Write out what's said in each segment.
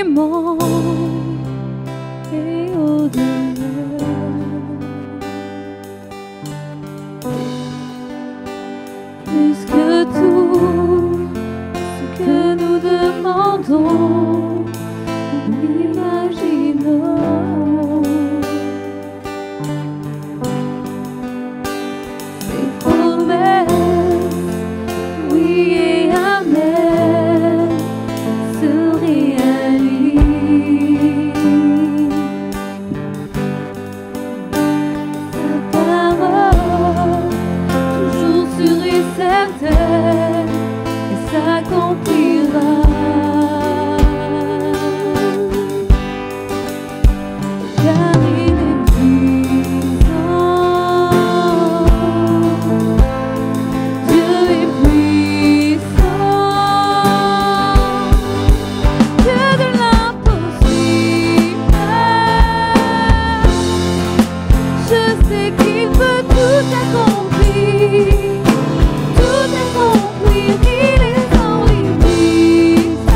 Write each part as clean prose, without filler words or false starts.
infiniment et au-delà. Plus que tout ce que nous demandons, nous imaginons. Ces promesses, oui et amen, se réalisent. Ta parole, toujours sûre et certaine, et s'accomplira. Car il est puissant, Dieu est puissant, Dieu de l'impossible. Je sais qu'il peut tout accomplir, il est sans limite.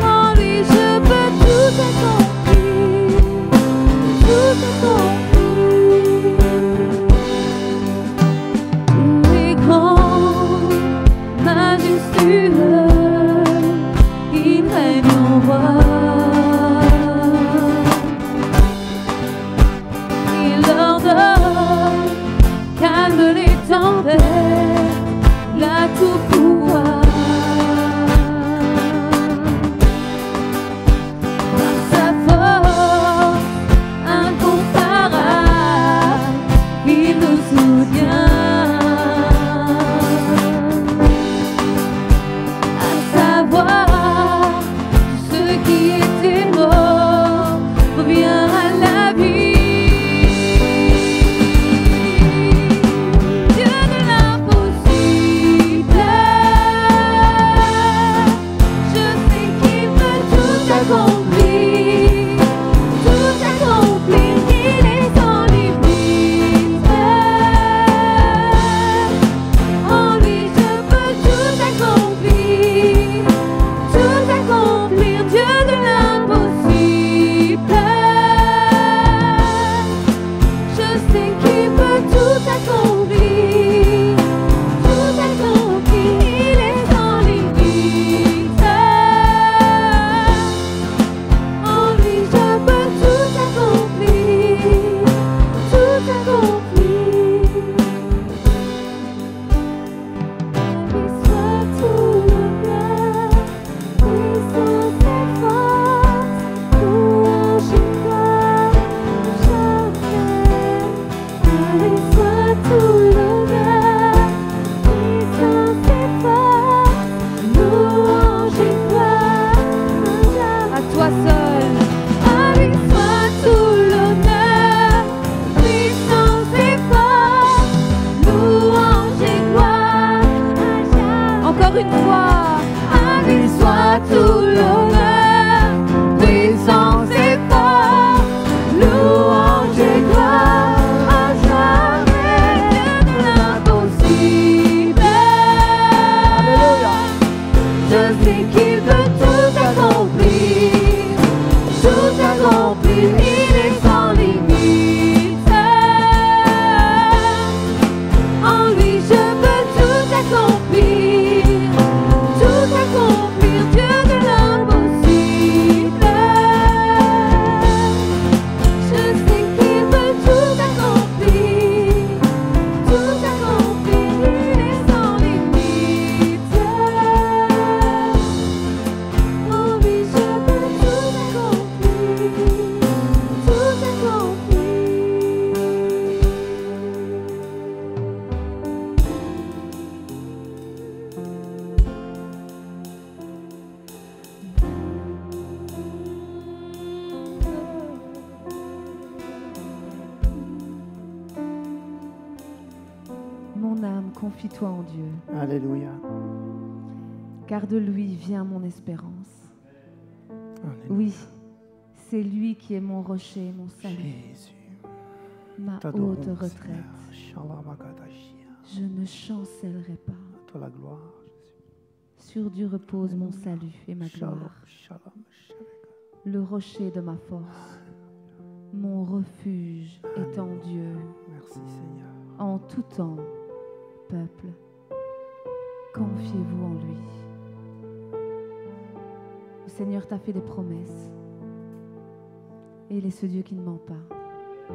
En lui je peux tout accomplir, tout accomplir. Il est grand, majestueux, il règne en roi. Il ordonne, calme les tempêtes, là tout pouvoir. Par sa force incomparable, il nous soutient. À savoir, tout ce qui était mort revient à la vie. Dieu de l'impossible, je sais qu'il peut tout accomplir, il est sans limite. En lui je peux tout accomplir, Dieu de l'impossible. Je sais qu'il peut tout accomplir, il est sans limite. En lui je peux tout accomplir, Lui soit tout l'honneur, puissance et force, louange et gloire, jamais. À lui soit tout l'honneur, puissance et force, louange et gloire, jamais. À toi seul. À lui soit tout l'honneur, puissance et force, louange et gloire, jamais. Encore une fois. À lui soit tout l'honneur, puissance et force, louange et gloire, à jamais. Dieu de l'impossible. Alléluia. Je sais qu'il peut tout accomplir, il est sans limite. En lui je peux tout accomplir, Dieu de l'impossible. Je sais qu'il peut tout accomplir, il est sans limite. En lui je peux tout accomplir, Mon âme, confie-toi en Dieu, Alléluia. car de lui vient mon espérance. Alléluia. Oui, c'est lui qui est mon rocher, mon salut, Jésus. ma T'adorons, haute Seigneur. retraite. Shalabakadashia. Je ne chancellerai pas. À toi la gloire, Jésus. Sur Dieu repose mon salut et ma Shalom, gloire. shalom, shalom. Le rocher de ma force. Mon refuge est en Dieu. Merci Seigneur. En tout temps, peuple, confiez-vous en lui. Le Seigneur t'a fait des promesses. Et il est ce Dieu qui ne ment pas.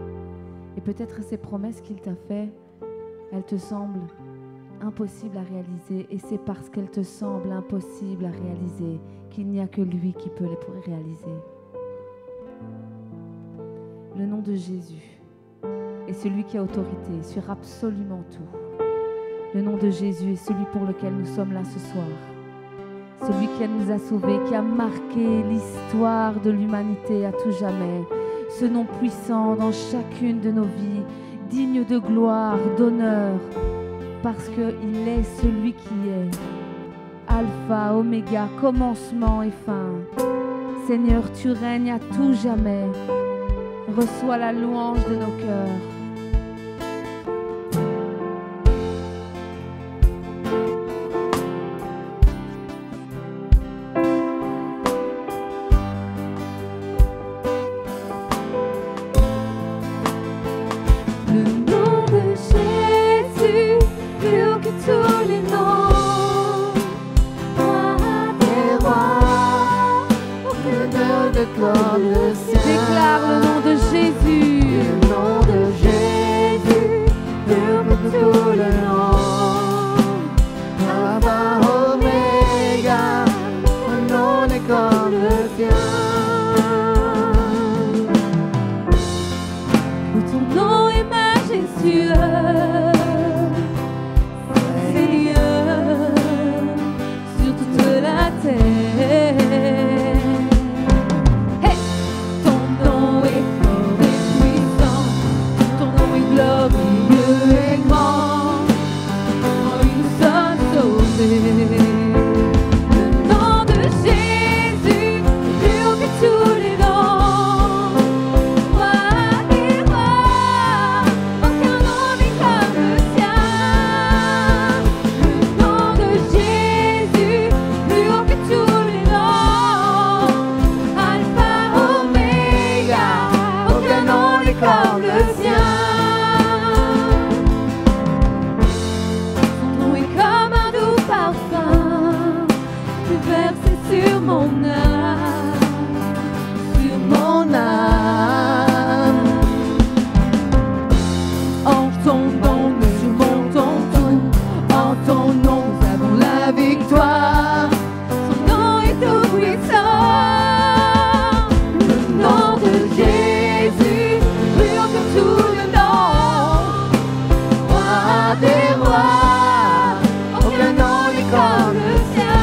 Et peut-être ces promesses qu'il t'a faites, elles te semblent impossibles à réaliser. Et c'est parce qu'elles te semblent impossibles à réaliser qu'il n'y a que lui qui peut les réaliser. Le nom de Jésus est celui qui a autorité sur absolument tout. Le nom de Jésus est celui pour lequel nous sommes là ce soir. Celui qui nous a sauvés, qui a marqué l'histoire de l'humanité à tout jamais. Ce nom puissant dans chacune de nos vies, digne de gloire, d'honneur, parce qu'il est celui qui est Alpha, Oméga, commencement et fin. Seigneur, tu règnes à tout jamais. Reçois la louange de nos cœurs. Déclare le nom de Jésus. Le nom de Jésus, plus que tous les noms. Alpha, Oméga, un nom n'est comme le tien. Ton nom est majestueux, Seigneur, sur toute la terre. Hey! Ton nom est fort et puissant, ton nom est glorieux et grand. Oh, il nous sommes sauvés. Le nom de Jésus, plus haut que tous les noms. Roi des rois, aucun nom n'est comme le sien. Le nom de Jésus, plus haut que tous les noms. Alpha, Oméga, aucun nom n'est comme le sien. Son nom est comme un doux parfum, versé sur mon âme, sur mon âme. En ton nom, nous surmontons tout. En ton nom, nous avons la victoire. Son nom est tout puissant. Le nom de Jésus, plus haut que tout le nom. Roi des rois, aucun nom n'est comme le sien.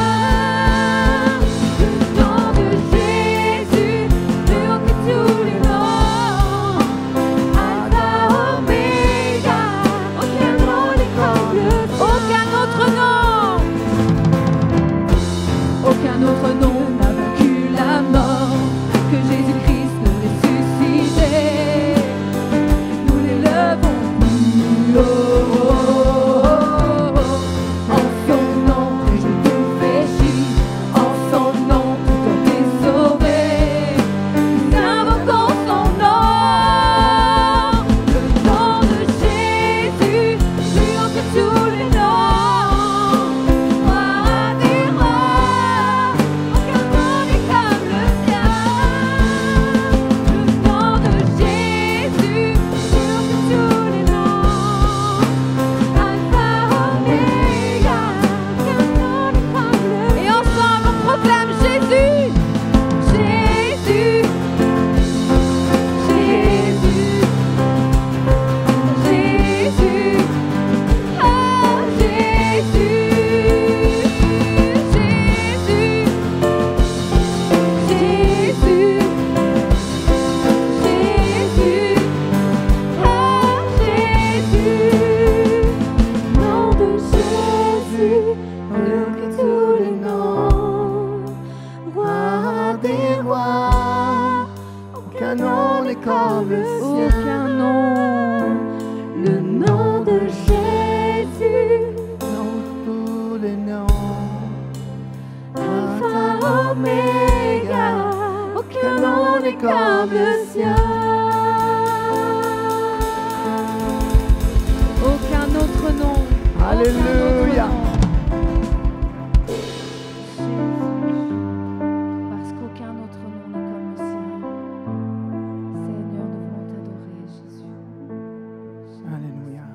Le nom de Jésus, plus haut que tous les noms. Alpha, Oméga, aucun nom n'est comme le sien. Aucun autre nom, aucun autre nom n'a vaincu la mort que Jésus-Christ le ressuscité. Nous l'élevons plus haut. En son nom, je tout péchis. En son nom, tout homme est sauvé. Nous invoquons son nom. Le nom de Jésus, plus haut que tous les noms. Roi des rois, aucun nom n'est comme le sien. Le nom de Jésus, plus haut que tous les noms. Alpha, Oméga, aucun nom n'est comme le sien. Et ensemble on proclame Jésus, Jésus, Jésus, Jésus, oh Jésus, Jésus, Jésus, Jésus, oh Jésus, nom de Jésus, plus que tous les noms, Roi des rois, aucun nom n'est comme le sien. aucun nom, le nom de Jésus, Dans tous les noms, Oméga, aucun nom n'est comme le sien. Aucun autre nom. Alléluia. Parce qu'aucun autre nom n'est comme le sien. Seigneur, nous voulons t'adorer, Jésus. Alléluia.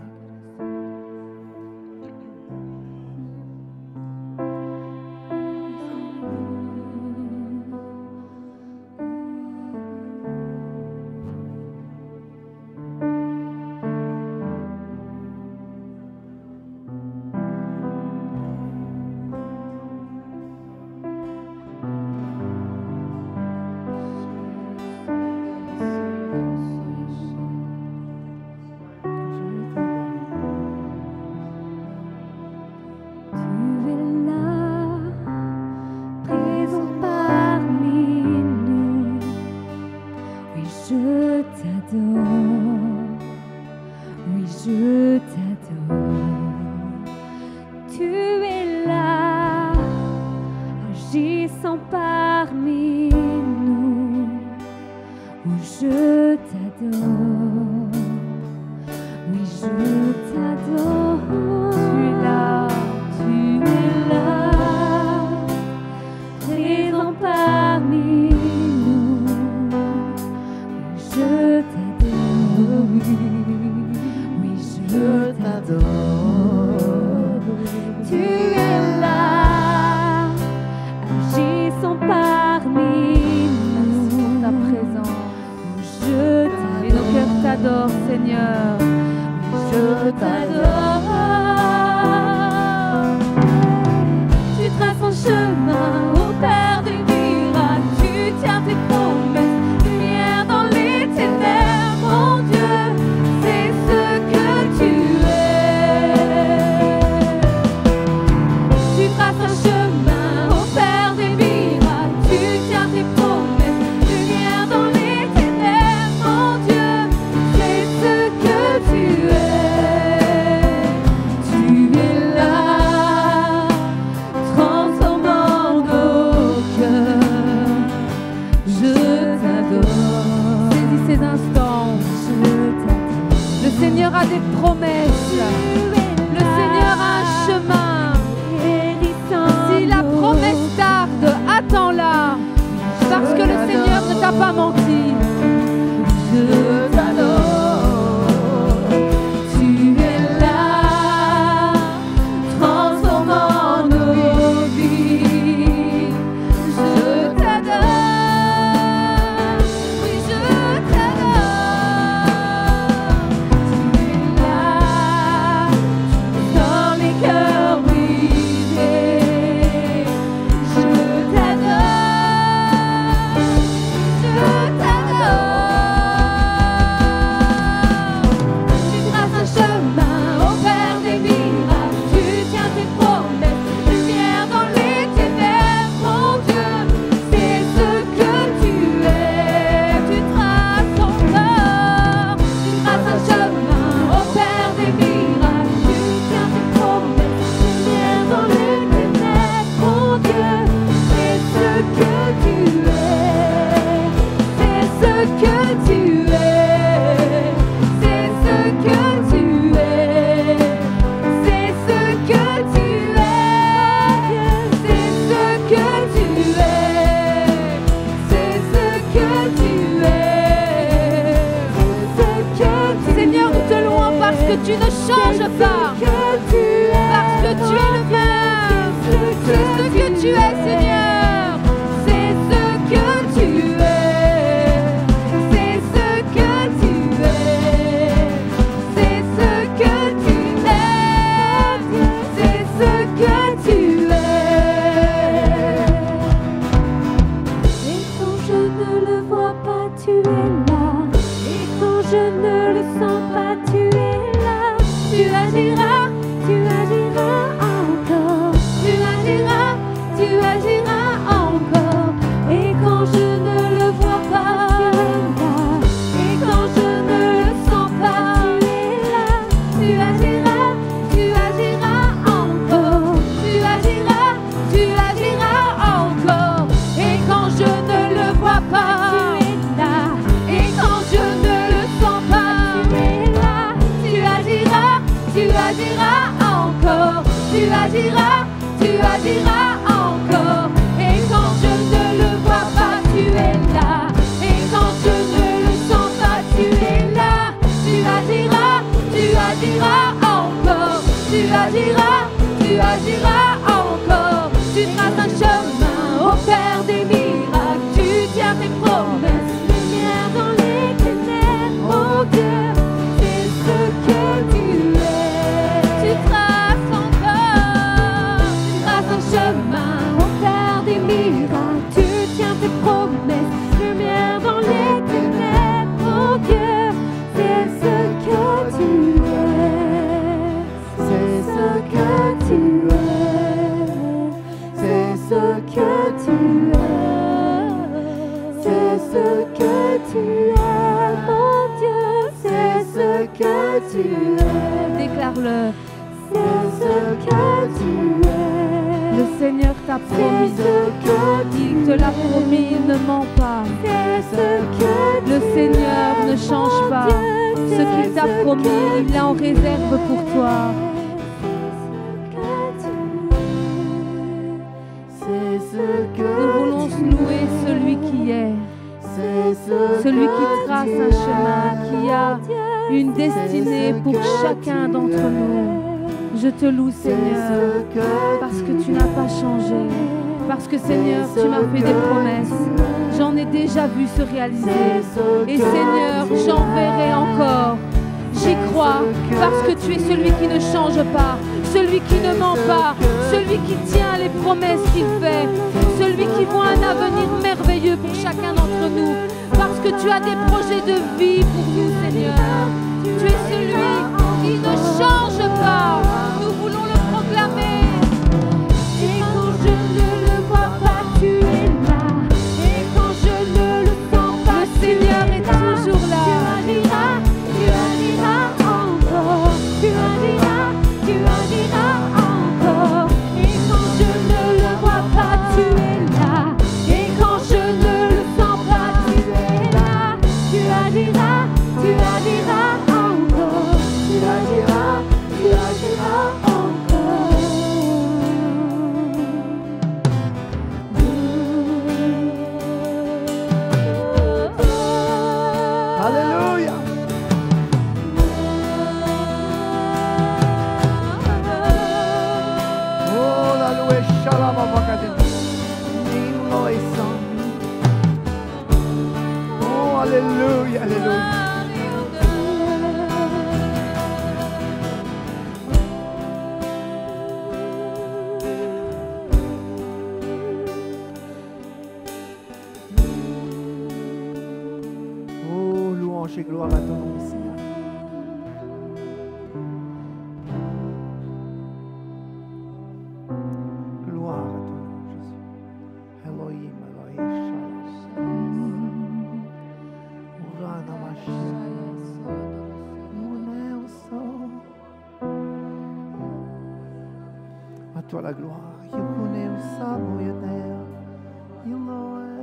que tu es. C'est ce que tu es, mon Dieu. C'est ce que tu es. Déclare-le. C'est ce que tu es. Le Seigneur t'a promis. Il te l'a promis, il ne ment pas. Le Seigneur ne change pas. Ce qu'il t'a promis, il l'a en réserve pour toi. Nous voulons louer celui qui est, celui qui trace un chemin, qui a une destinée pour chacun d'entre nous. Je te loue, Seigneur, parce que tu n'as pas changé, parce que, Seigneur, tu m'as fait des promesses. J'en ai déjà vu se réaliser. Et, Seigneur, j'en verrai encore. J'y crois, parce que tu es celui qui ne change pas, celui qui ne ment pas, celui qui tient les promesses qu'il fait, celui qui voit un avenir merveilleux pour chacun d'entre nous, parce que tu as des projets de vie pour nous, Seigneur. Tu es celui qui ne change pas. Nous voulons le proclamer. Et quand je ne le vois pas, tu es là. Et quand je ne le sens pas, le Seigneur est toujours là. Tu agiras encore. Tu agiras encore. Et quand je ne le vois pas, tu es là. Et quand je ne le sens pas, tu es là. Tu agiras encore. Tu agiras encore. Alléluia. Oh, la loué, shalom, oh, alléluia, alléluia. Oh, louange et gloire à ton nom, Seigneur. Gloire à ton nom, Jésus. Elohim, Elohim, Shalom. Urana Mashiach. Muneo. À toi la gloire. Yekune Usamo Yadea. Yiloe.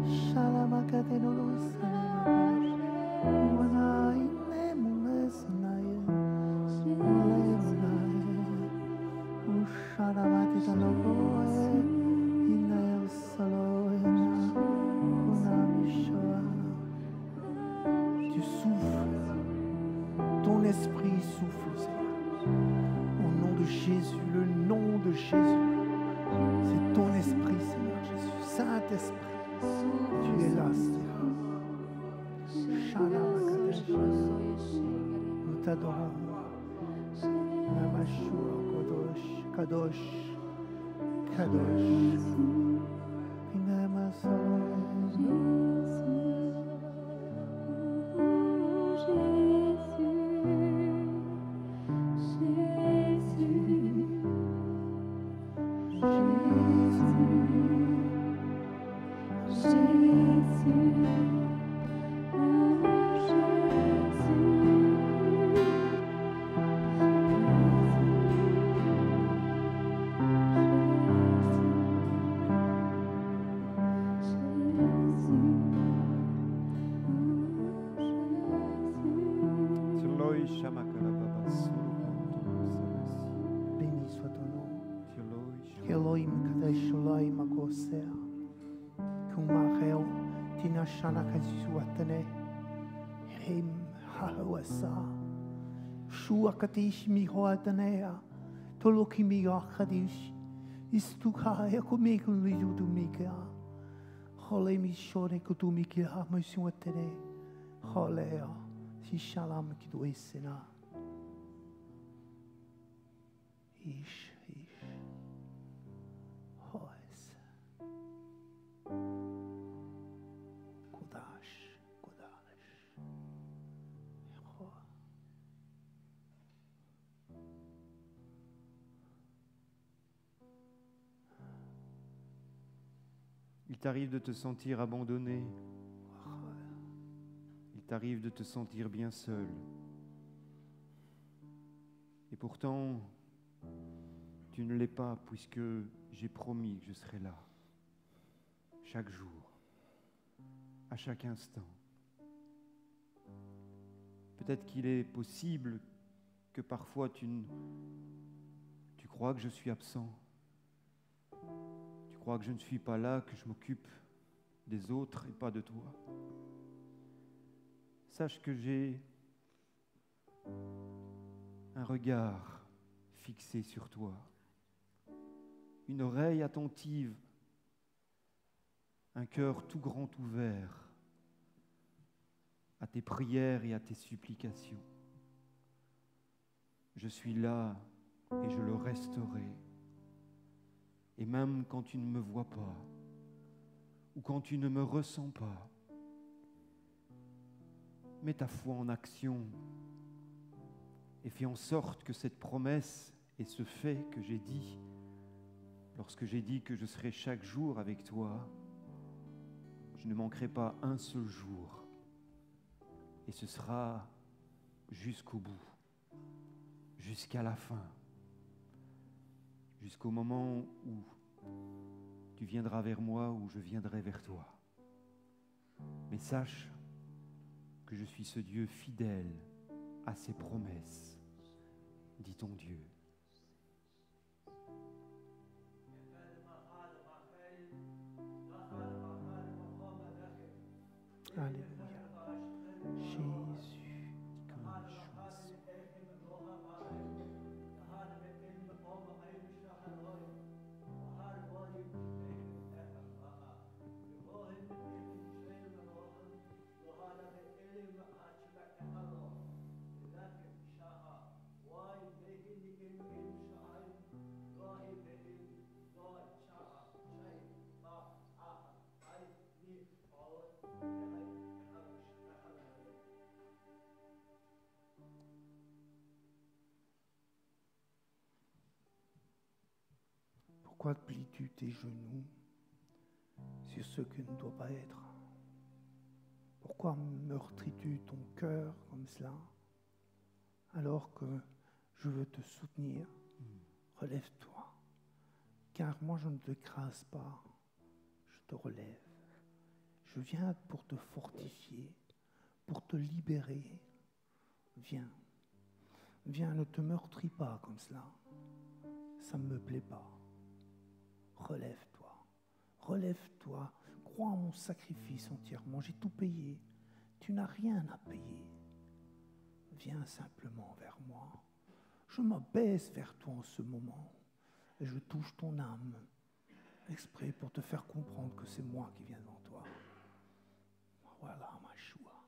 Shalamakateno Luisa. Wana ine mulesunaye. Mulesunaye. Usharamati tanogoe. Ine usaloena. Unamishoa. Tu souffles. Ton esprit souffle, Seigneur. Au nom de Jésus, le nom de Jésus. C'est ton esprit, Seigneur Jésus. Saint-Esprit. Tu es là, Seigneur. Shalom, nous t'adorons. Namashua, Kadosh, Kadosh, Kadosh. Béni soit ton nom. Elohim Kadesh Elohim Akoser. Kumareo Tinashana Kazuatane. Him Hawasa. Shua Katish Mihoatanea. Toloki Miga Kadish. Istukaya Kumikuli Judumika. Hole Mishore Kutumika Masuatane. Holea. Si Shalom Kiduesena. Ish. Hoes. Kodash. Il t'arrive de te sentir abandonné. Il t'arrive de te sentir bien seul. Et pourtant, tu ne l'es pas puisque j'ai promis que je serai là, chaque jour, à chaque instant. Peut-être qu'il est possible que parfois tu crois que je suis absent. Tu crois que je ne suis pas là, que je m'occupe des autres et pas de toi. Sache que j'ai un regard fixé sur toi, une oreille attentive, un cœur tout grand ouvert à tes prières et à tes supplications. Je suis là et je le resterai. Et même quand tu ne me vois pas, ou quand tu ne me ressens pas, mets ta foi en action et fais en sorte que cette promesse et ce fait que j'ai dit, lorsque j'ai dit que je serai chaque jour avec toi, je ne manquerai pas un seul jour. Et ce sera jusqu'au bout, jusqu'à la fin, jusqu'au moment où tu viendras vers moi, où je viendrai vers toi. Mais sache que je suis ce Dieu fidèle à ses promesses, dit ton Dieu. Alléluia. Jésus, comme choisis. Pourquoi plies-tu tes genoux sur ce que ne doit pas être? Pourquoi meurtris-tu ton cœur comme cela alors que je veux te soutenir? Relève-toi, car moi je ne t'écrase pas, je te relève. Je viens pour te fortifier, pour te libérer. Viens, viens, ne te meurtris pas comme cela, ça ne me plaît pas. Relève-toi, relève-toi, crois en mon sacrifice entièrement, j'ai tout payé, tu n'as rien à payer. Viens simplement vers moi, je m'abaisse vers toi en ce moment et je touche ton âme, exprès pour te faire comprendre que c'est moi qui viens devant toi. Voilà ma choix.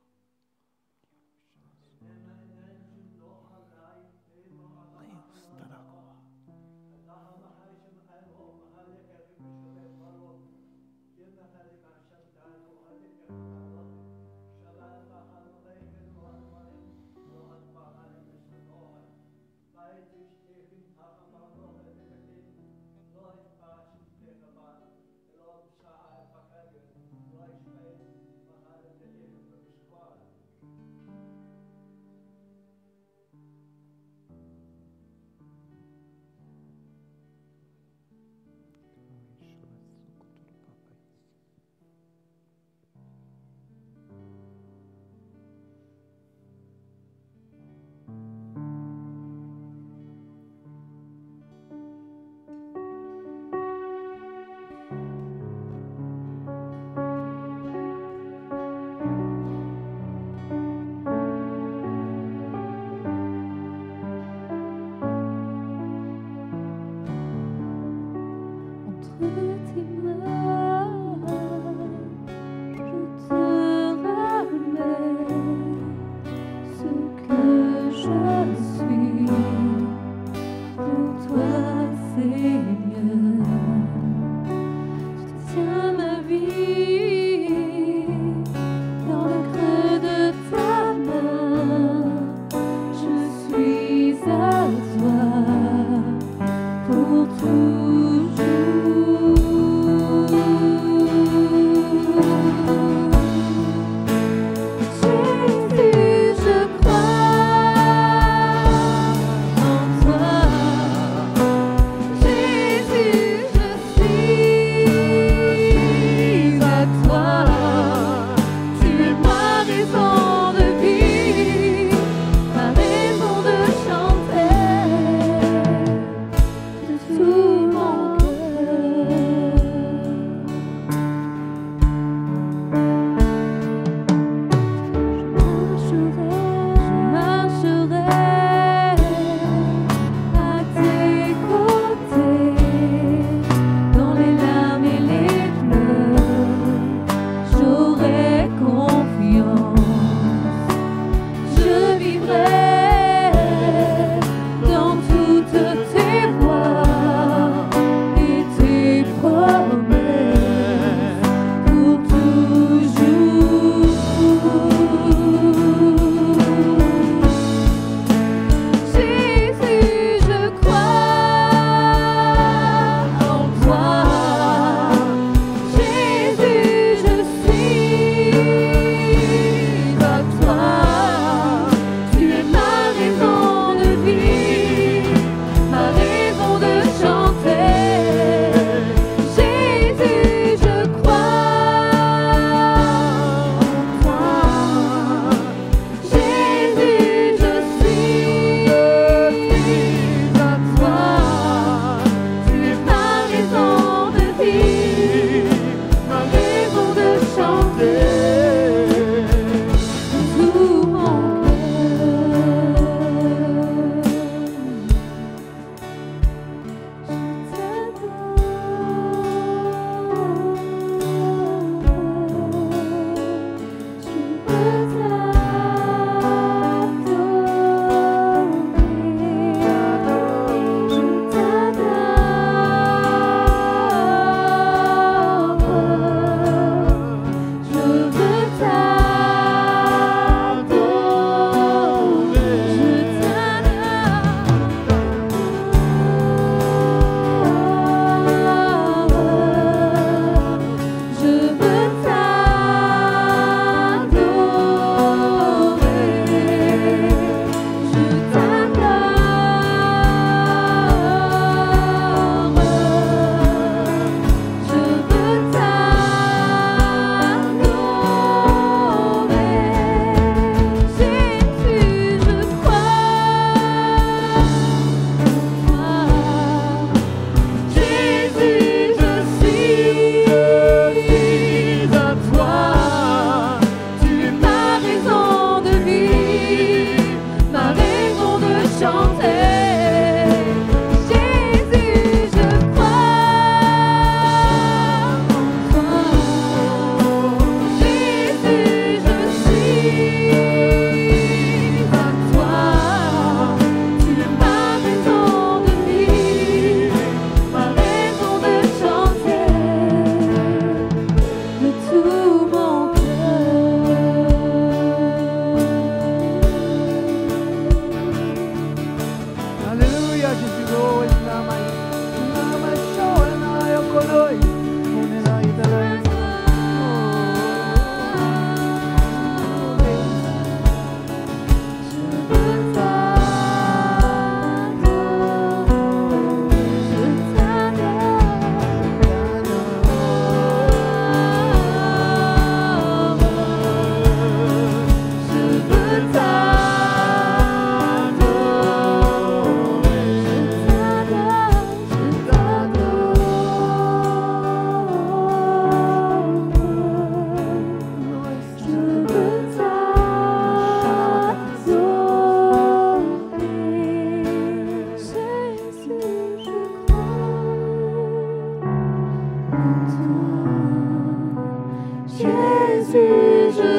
Jésus, je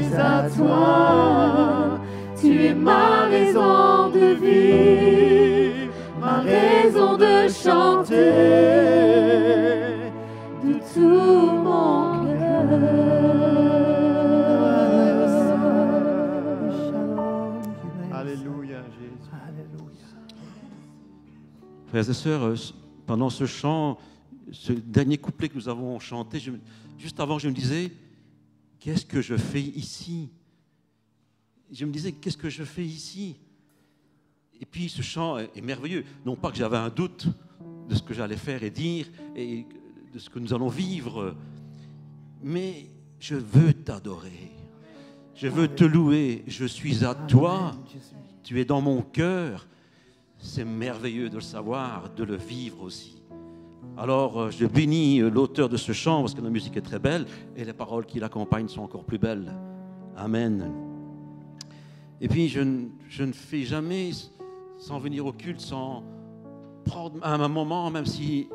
suis à toi. Tu es ma raison de vivre, ma raison de chanter de tout mon cœur. Alléluia, Jésus. Alléluia. Frères et sœurs, pendant ce chant, ce dernier couplet que nous avons chanté, juste avant, je me disais, qu'est-ce que je fais ici? Je me disais, qu'est-ce que je fais ici? Et puis ce chant est merveilleux. Non pas que j'avais un doute de ce que j'allais faire et dire, et de ce que nous allons vivre, mais je veux t'adorer. Je veux te louer. Je suis à toi. Tu es dans mon cœur. C'est merveilleux de le savoir, de le vivre aussi. Alors, je bénis l'auteur de ce chant parce que la musique est très belle et les paroles qui l'accompagnent sont encore plus belles. Amen. Et puis, je ne fais jamais sans venir au culte, sans prendre un moment, même si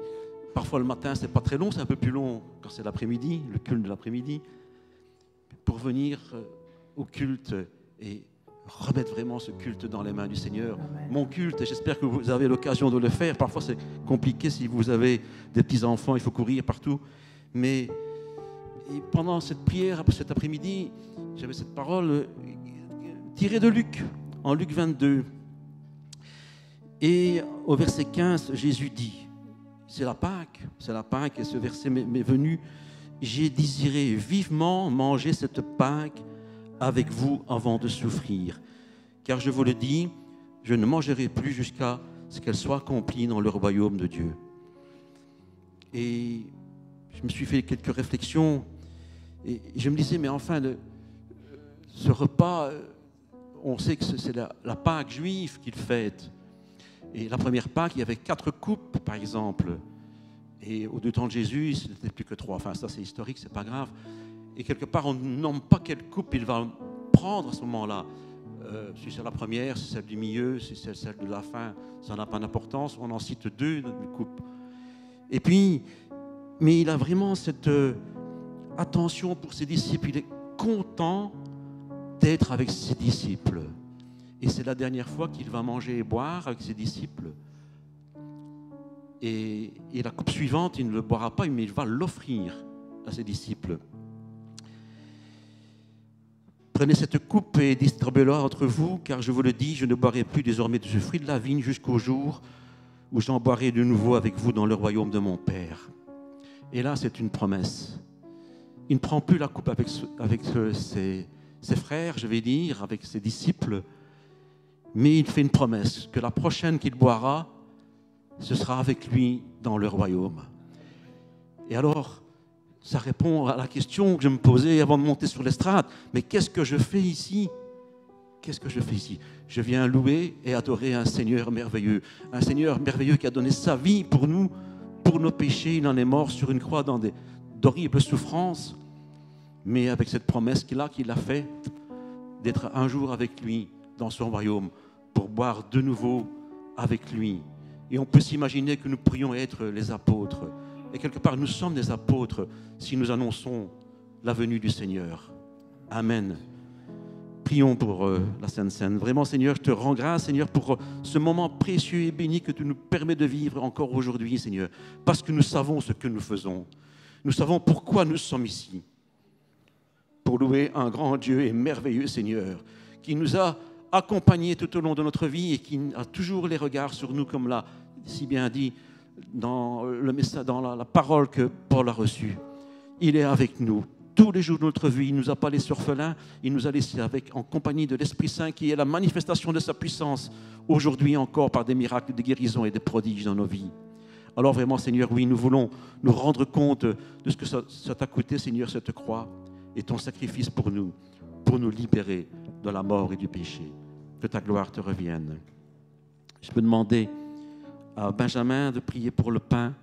parfois le matin, c'est pas très long, c'est un peu plus long quand c'est l'après-midi, le culte de l'après-midi, pour venir au culte et remettre vraiment ce culte dans les mains du Seigneur. Amen. Mon culte, et j'espère que vous avez l'occasion de le faire. Parfois, c'est compliqué si vous avez des petits-enfants, il faut courir partout. Mais et pendant cette prière, cet après-midi, j'avais cette parole tirée de Luc, en Luc 22. Et au verset 15, Jésus dit, c'est la Pâque, et ce verset m'est venu, j'ai désiré vivement manger cette Pâque avec vous avant de souffrir. Car je vous le dis, je ne mangerai plus jusqu'à ce qu'elle soit accomplie dans le royaume de Dieu. Et je me suis fait quelques réflexions et je me disais, mais enfin, ce repas, on sait que c'est la Pâque juive qu'il fête. Et la première Pâque, il y avait 4 coupes, par exemple. Et au temps de Jésus, ce n'était plus que 3. Enfin, ça, c'est historique, c'est pas grave. Et quelque part, on ne nomme pas quelle coupe il va prendre à ce moment-là. Si c'est la première, si c'est celle du milieu, si c'est celle de la fin, ça n'a pas d'importance. On en cite 2 coupes. Et puis, mais il a vraiment cette attention pour ses disciples. Il est content d'être avec ses disciples. Et c'est la dernière fois qu'il va manger et boire avec ses disciples. Et la coupe suivante, il ne le boira pas, mais il va l'offrir à ses disciples. Prenez cette coupe et distribuez-la entre vous, car je vous le dis, je ne boirai plus désormais de ce fruit de la vigne jusqu'au jour où j'en boirai de nouveau avec vous dans le royaume de mon Père. Et là, c'est une promesse. Il ne prend plus la coupe avec ses frères, je vais dire, avec ses disciples, mais il fait une promesse que la prochaine qu'il boira, ce sera avec lui dans le royaume. Et alors, ça répond à la question que je me posais avant de monter sur l'estrade. Mais qu'est-ce que je fais ici? Qu'est-ce que je fais ici? Je viens louer et adorer un Seigneur merveilleux. Un Seigneur merveilleux qui a donné sa vie pour nous, pour nos péchés. Il en est mort sur une croix dans d'horribles souffrances. Mais avec cette promesse qu'il a fait, d'être un jour avec lui dans son royaume, pour boire de nouveau avec lui. Et on peut s'imaginer que nous pourrions être les apôtres. Et quelque part, nous sommes des apôtres si nous annonçons la venue du Seigneur. Amen. Prions pour la Sainte Seine. Vraiment, Seigneur, je te rends grâce, Seigneur, pour ce moment précieux et béni que tu nous permets de vivre encore aujourd'hui, Seigneur. Parce que nous savons ce que nous faisons. Nous savons pourquoi nous sommes ici. Pour louer un grand Dieu et merveilleux Seigneur, qui nous a accompagnés tout au long de notre vie et qui a toujours les regards sur nous, comme l'a si bien dit dans le message, dans la parole que Paul a reçue. Il est avec nous tous les jours de notre vie. Il ne nous a pas laissés orphelins, il nous a laissés en compagnie de l'Esprit Saint qui est la manifestation de sa puissance aujourd'hui encore par des miracles, des guérisons et des prodiges dans nos vies. Alors vraiment, Seigneur, oui, nous voulons nous rendre compte de ce que ça t'a coûté, Seigneur, cette croix et ton sacrifice pour nous libérer de la mort et du péché. Que ta gloire te revienne. Je peux demander à Benjamin de prier pour le pain.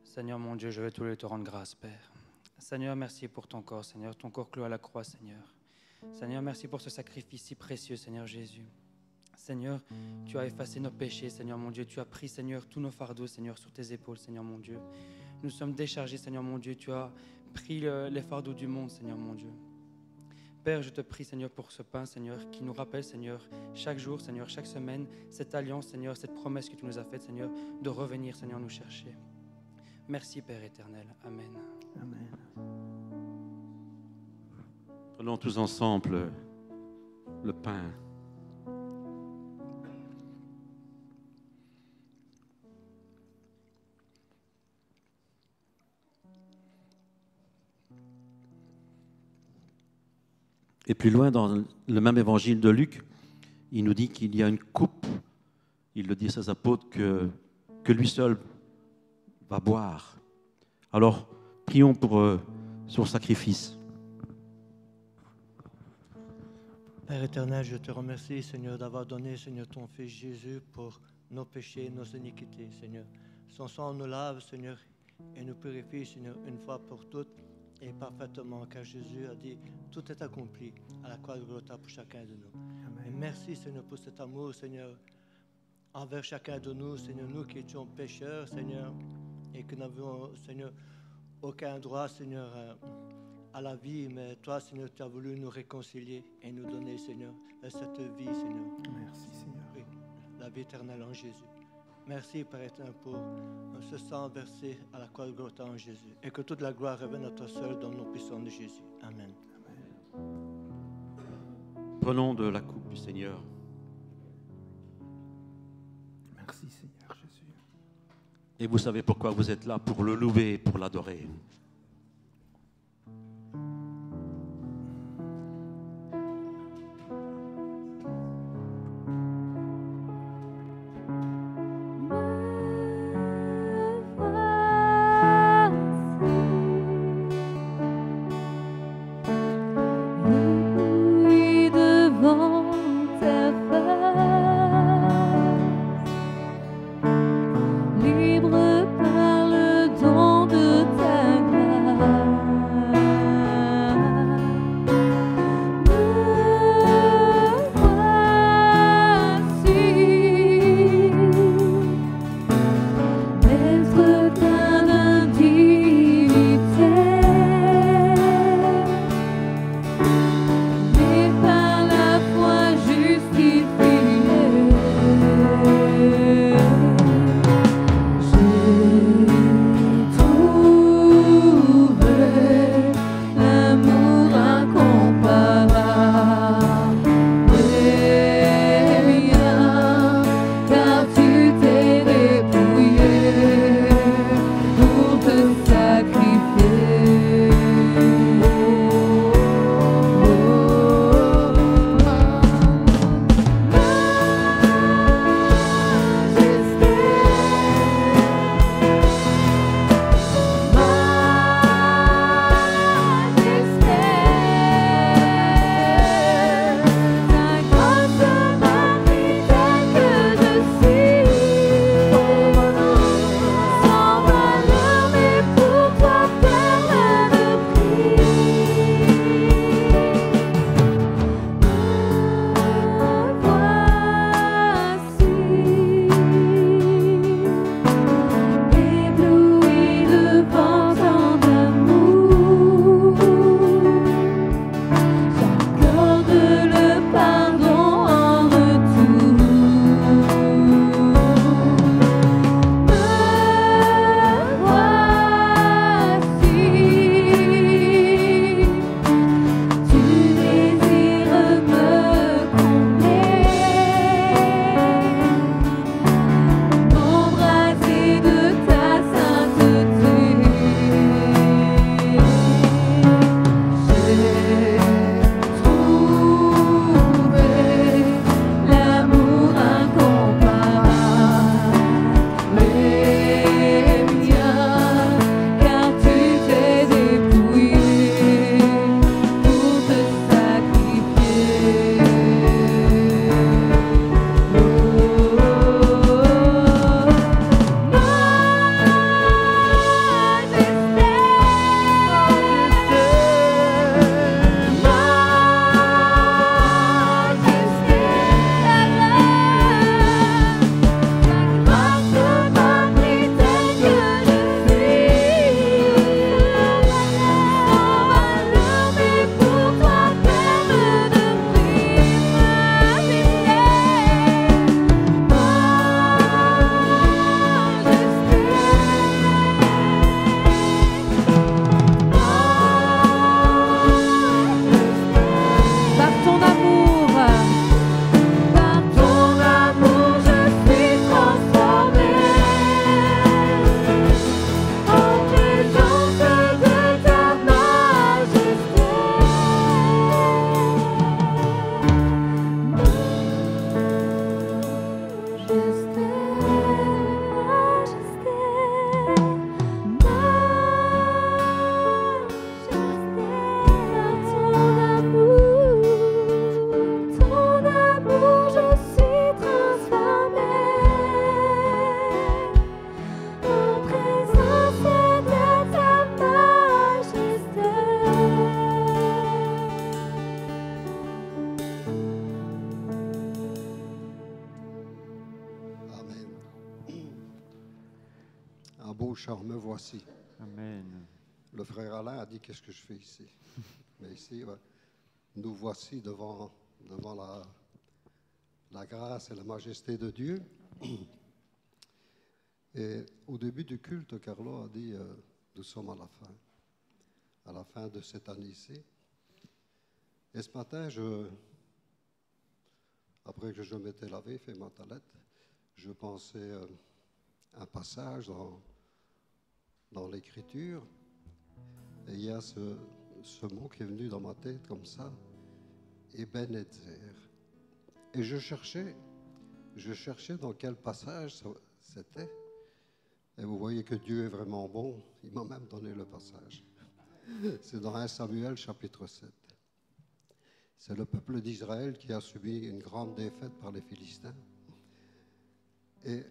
Seigneur mon Dieu, je vais tout te rendre grâce, Père. Seigneur, merci pour ton corps, Seigneur, ton corps cloué à la croix, Seigneur. Seigneur, merci pour ce sacrifice si précieux, Seigneur Jésus. Seigneur, tu as effacé nos péchés, Seigneur mon Dieu. Tu as pris, Seigneur, tous nos fardeaux, Seigneur, sur tes épaules, Seigneur mon Dieu. Nous sommes déchargés, Seigneur mon Dieu. Tu as pris les fardeaux du monde, Seigneur mon Dieu. Père, je te prie, Seigneur, pour ce pain, Seigneur, qui nous rappelle, Seigneur, chaque jour, Seigneur, chaque semaine, cette alliance, Seigneur, cette promesse que tu nous as faite, Seigneur, de revenir, Seigneur, nous chercher. Merci, Père éternel. Amen. Amen. Prenons tous ensemble le pain. Et plus loin, dans le même évangile de Luc, il nous dit qu'il y a une coupe, il le dit à ses apôtres, que lui seul va boire. Alors, prions pour son sacrifice. Père éternel, je te remercie, Seigneur, d'avoir donné, Seigneur, ton Fils Jésus pour nos péchés, nos iniquités, Seigneur. Son sang nous lave, Seigneur, et nous purifie, Seigneur, une fois pour toutes et parfaitement, car Jésus a dit, tout est accompli à la croix de Golgotha pour chacun de nous. Amen. Et merci, Seigneur, pour cet amour, Seigneur, envers chacun de nous, Seigneur, nous qui étions pécheurs, Seigneur, et que n'avions, Seigneur, aucun droit, Seigneur, à la vie, mais toi, Seigneur, tu as voulu nous réconcilier et nous donner, Seigneur, cette vie, Seigneur. Merci, Seigneur. Oui, la vie éternelle en Jésus. Merci, Père éternel, pour ce sang versé à la croix de Golgotha en Jésus. Et que toute la gloire revienne à toi seul dans nos puissants de Jésus. Amen. Prenons de la coupe du Seigneur. Merci, Seigneur Jésus. Et vous savez pourquoi vous êtes là, pour le louer, pour l'adorer. Oui, devant ta face, libre par le don de ta grâce. beau chant, me voici. Amen. Le frère Alain a dit qu'est-ce que je fais ici. Mais ici, nous voici devant la grâce et la majesté de Dieu. Et au début du culte, Carlo a dit nous sommes à la fin de cette année-ci. Et ce matin, après que je m'étais lavé, fait ma toilette, je pensais un passage dans l'Écriture. Et il y a ce mot qui est venu dans ma tête comme ça, Ebenezer. Et je cherchais dans quel passage c'était. Et vous voyez que Dieu est vraiment bon. Il m'a même donné le passage. C'est dans 1 Samuel chapitre 7. C'est le peuple d'Israël qui a subi une grande défaite par les Philistins. Et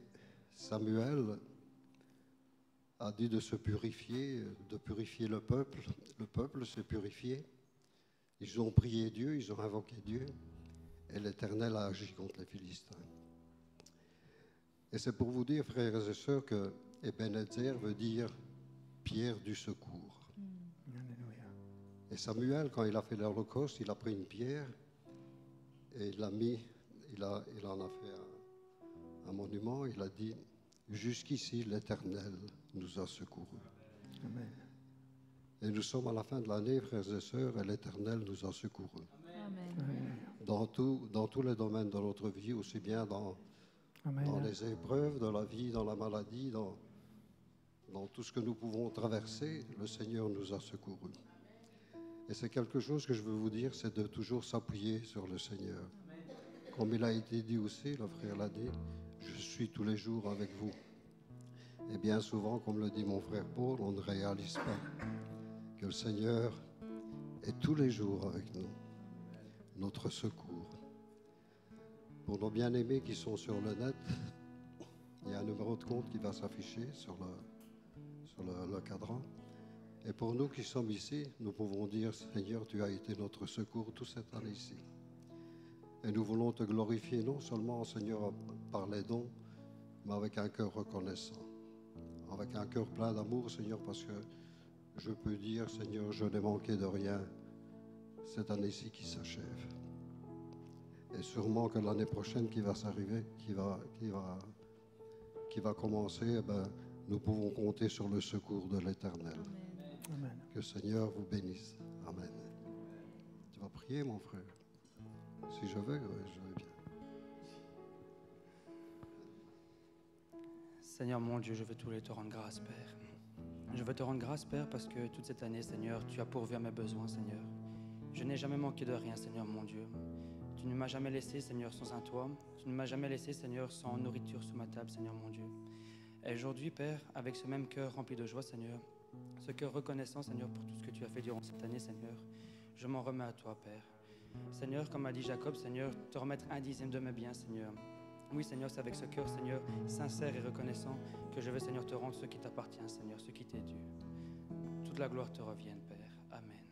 Samuel a dit de se purifier, de purifier le peuple. Le peuple s'est purifié. Ils ont prié Dieu, ils ont invoqué Dieu. Et l'Éternel a agi contre les Philistins. Et c'est pour vous dire, frères et sœurs, que Ebenezer veut dire pierre du secours. Et Samuel, quand il a fait l'Holocauste, il a pris une pierre et il en a fait un monument. Il a dit, jusqu'ici l'Éternel nous a secourus. Amen. Et nous sommes à la fin de l'année, frères et sœurs, et l'Éternel nous a secourus. Amen. Dans tous les domaines de notre vie, aussi bien dans les épreuves de la vie, dans la maladie, dans tout ce que nous pouvons traverser, le Seigneur nous a secourus. Et c'est quelque chose que je veux vous dire, c'est de toujours s'appuyer sur le Seigneur. Comme il a été dit aussi, le frère l'a dit, je suis tous les jours avec vous. Et bien souvent, comme le dit mon frère Paul, on ne réalise pas que le Seigneur est tous les jours avec nous, notre secours. Pour nos bien-aimés qui sont sur le net, il y a un numéro de compte qui va s'afficher sur le cadran. Et pour nous qui sommes ici, nous pouvons dire, Seigneur, tu as été notre secours toute cette année-ci. Et nous voulons te glorifier, non seulement, Seigneur, par les dons, mais avec un cœur reconnaissant, avec un cœur plein d'amour, Seigneur, parce que je peux dire, Seigneur, je n'ai manqué de rien cette année-ci qui s'achève. Et sûrement que l'année prochaine qui va s'arriver, qui va commencer, eh ben, nous pouvons compter sur le secours de l'Éternel. Amen. Que le Seigneur vous bénisse. Amen. Tu vas prier, mon frère? Si je veux, oui, je vais bien. Seigneur mon Dieu, je veux tous les te rendre grâce, Père. Je veux te rendre grâce, Père, parce que toute cette année, Seigneur, tu as pourvu à mes besoins, Seigneur. Je n'ai jamais manqué de rien, Seigneur mon Dieu. Tu ne m'as jamais laissé, Seigneur, sans un toit. Tu ne m'as jamais laissé, Seigneur, sans nourriture sous ma table, Seigneur mon Dieu. Et aujourd'hui, Père, avec ce même cœur rempli de joie, Seigneur, ce cœur reconnaissant, Seigneur, pour tout ce que tu as fait durant cette année, Seigneur, je m'en remets à toi, Père. Seigneur, comme a dit Jacob, Seigneur, te remettre 1/10 de mes biens, Seigneur. Oui, Seigneur, c'est avec ce cœur, Seigneur, sincère et reconnaissant que je veux, Seigneur, te rendre ce qui t'appartient, Seigneur, ce qui t'est dû. Toute la gloire te revienne, Père. Amen.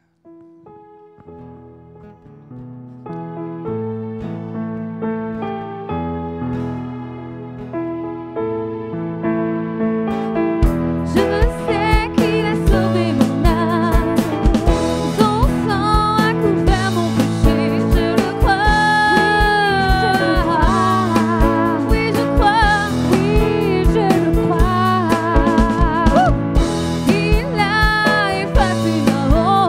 Il a effacé ma honte.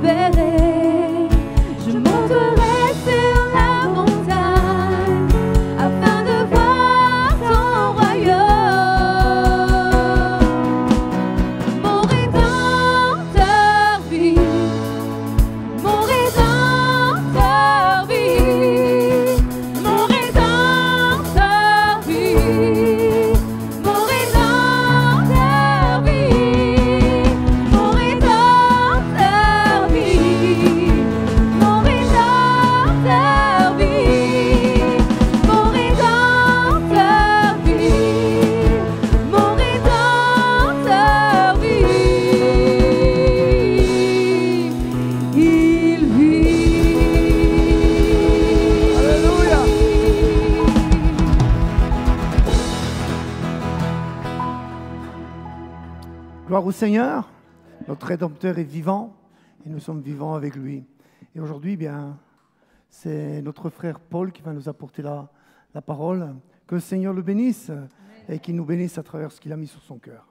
verrai. Je monterai sur la montagne afin de voir ton royaume. Mon Rédempteur vit, mon Rédempteur vit, mon Rédempteur vit, mon Rédempteur vit, mon Rédempteur vit, mon Rédempteur vit, mon Rédempteur vit, mon Rédempteur vit, il vit. Alléluia. Gloire au Seigneur, notre Rédempteur est vivant et nous sommes vivants avec lui. Et aujourd'hui, bien, c'est notre frère Paul qui va nous apporter la parole. Que le Seigneur le bénisse et qu'il nous bénisse à travers ce qu'il a mis sur son cœur.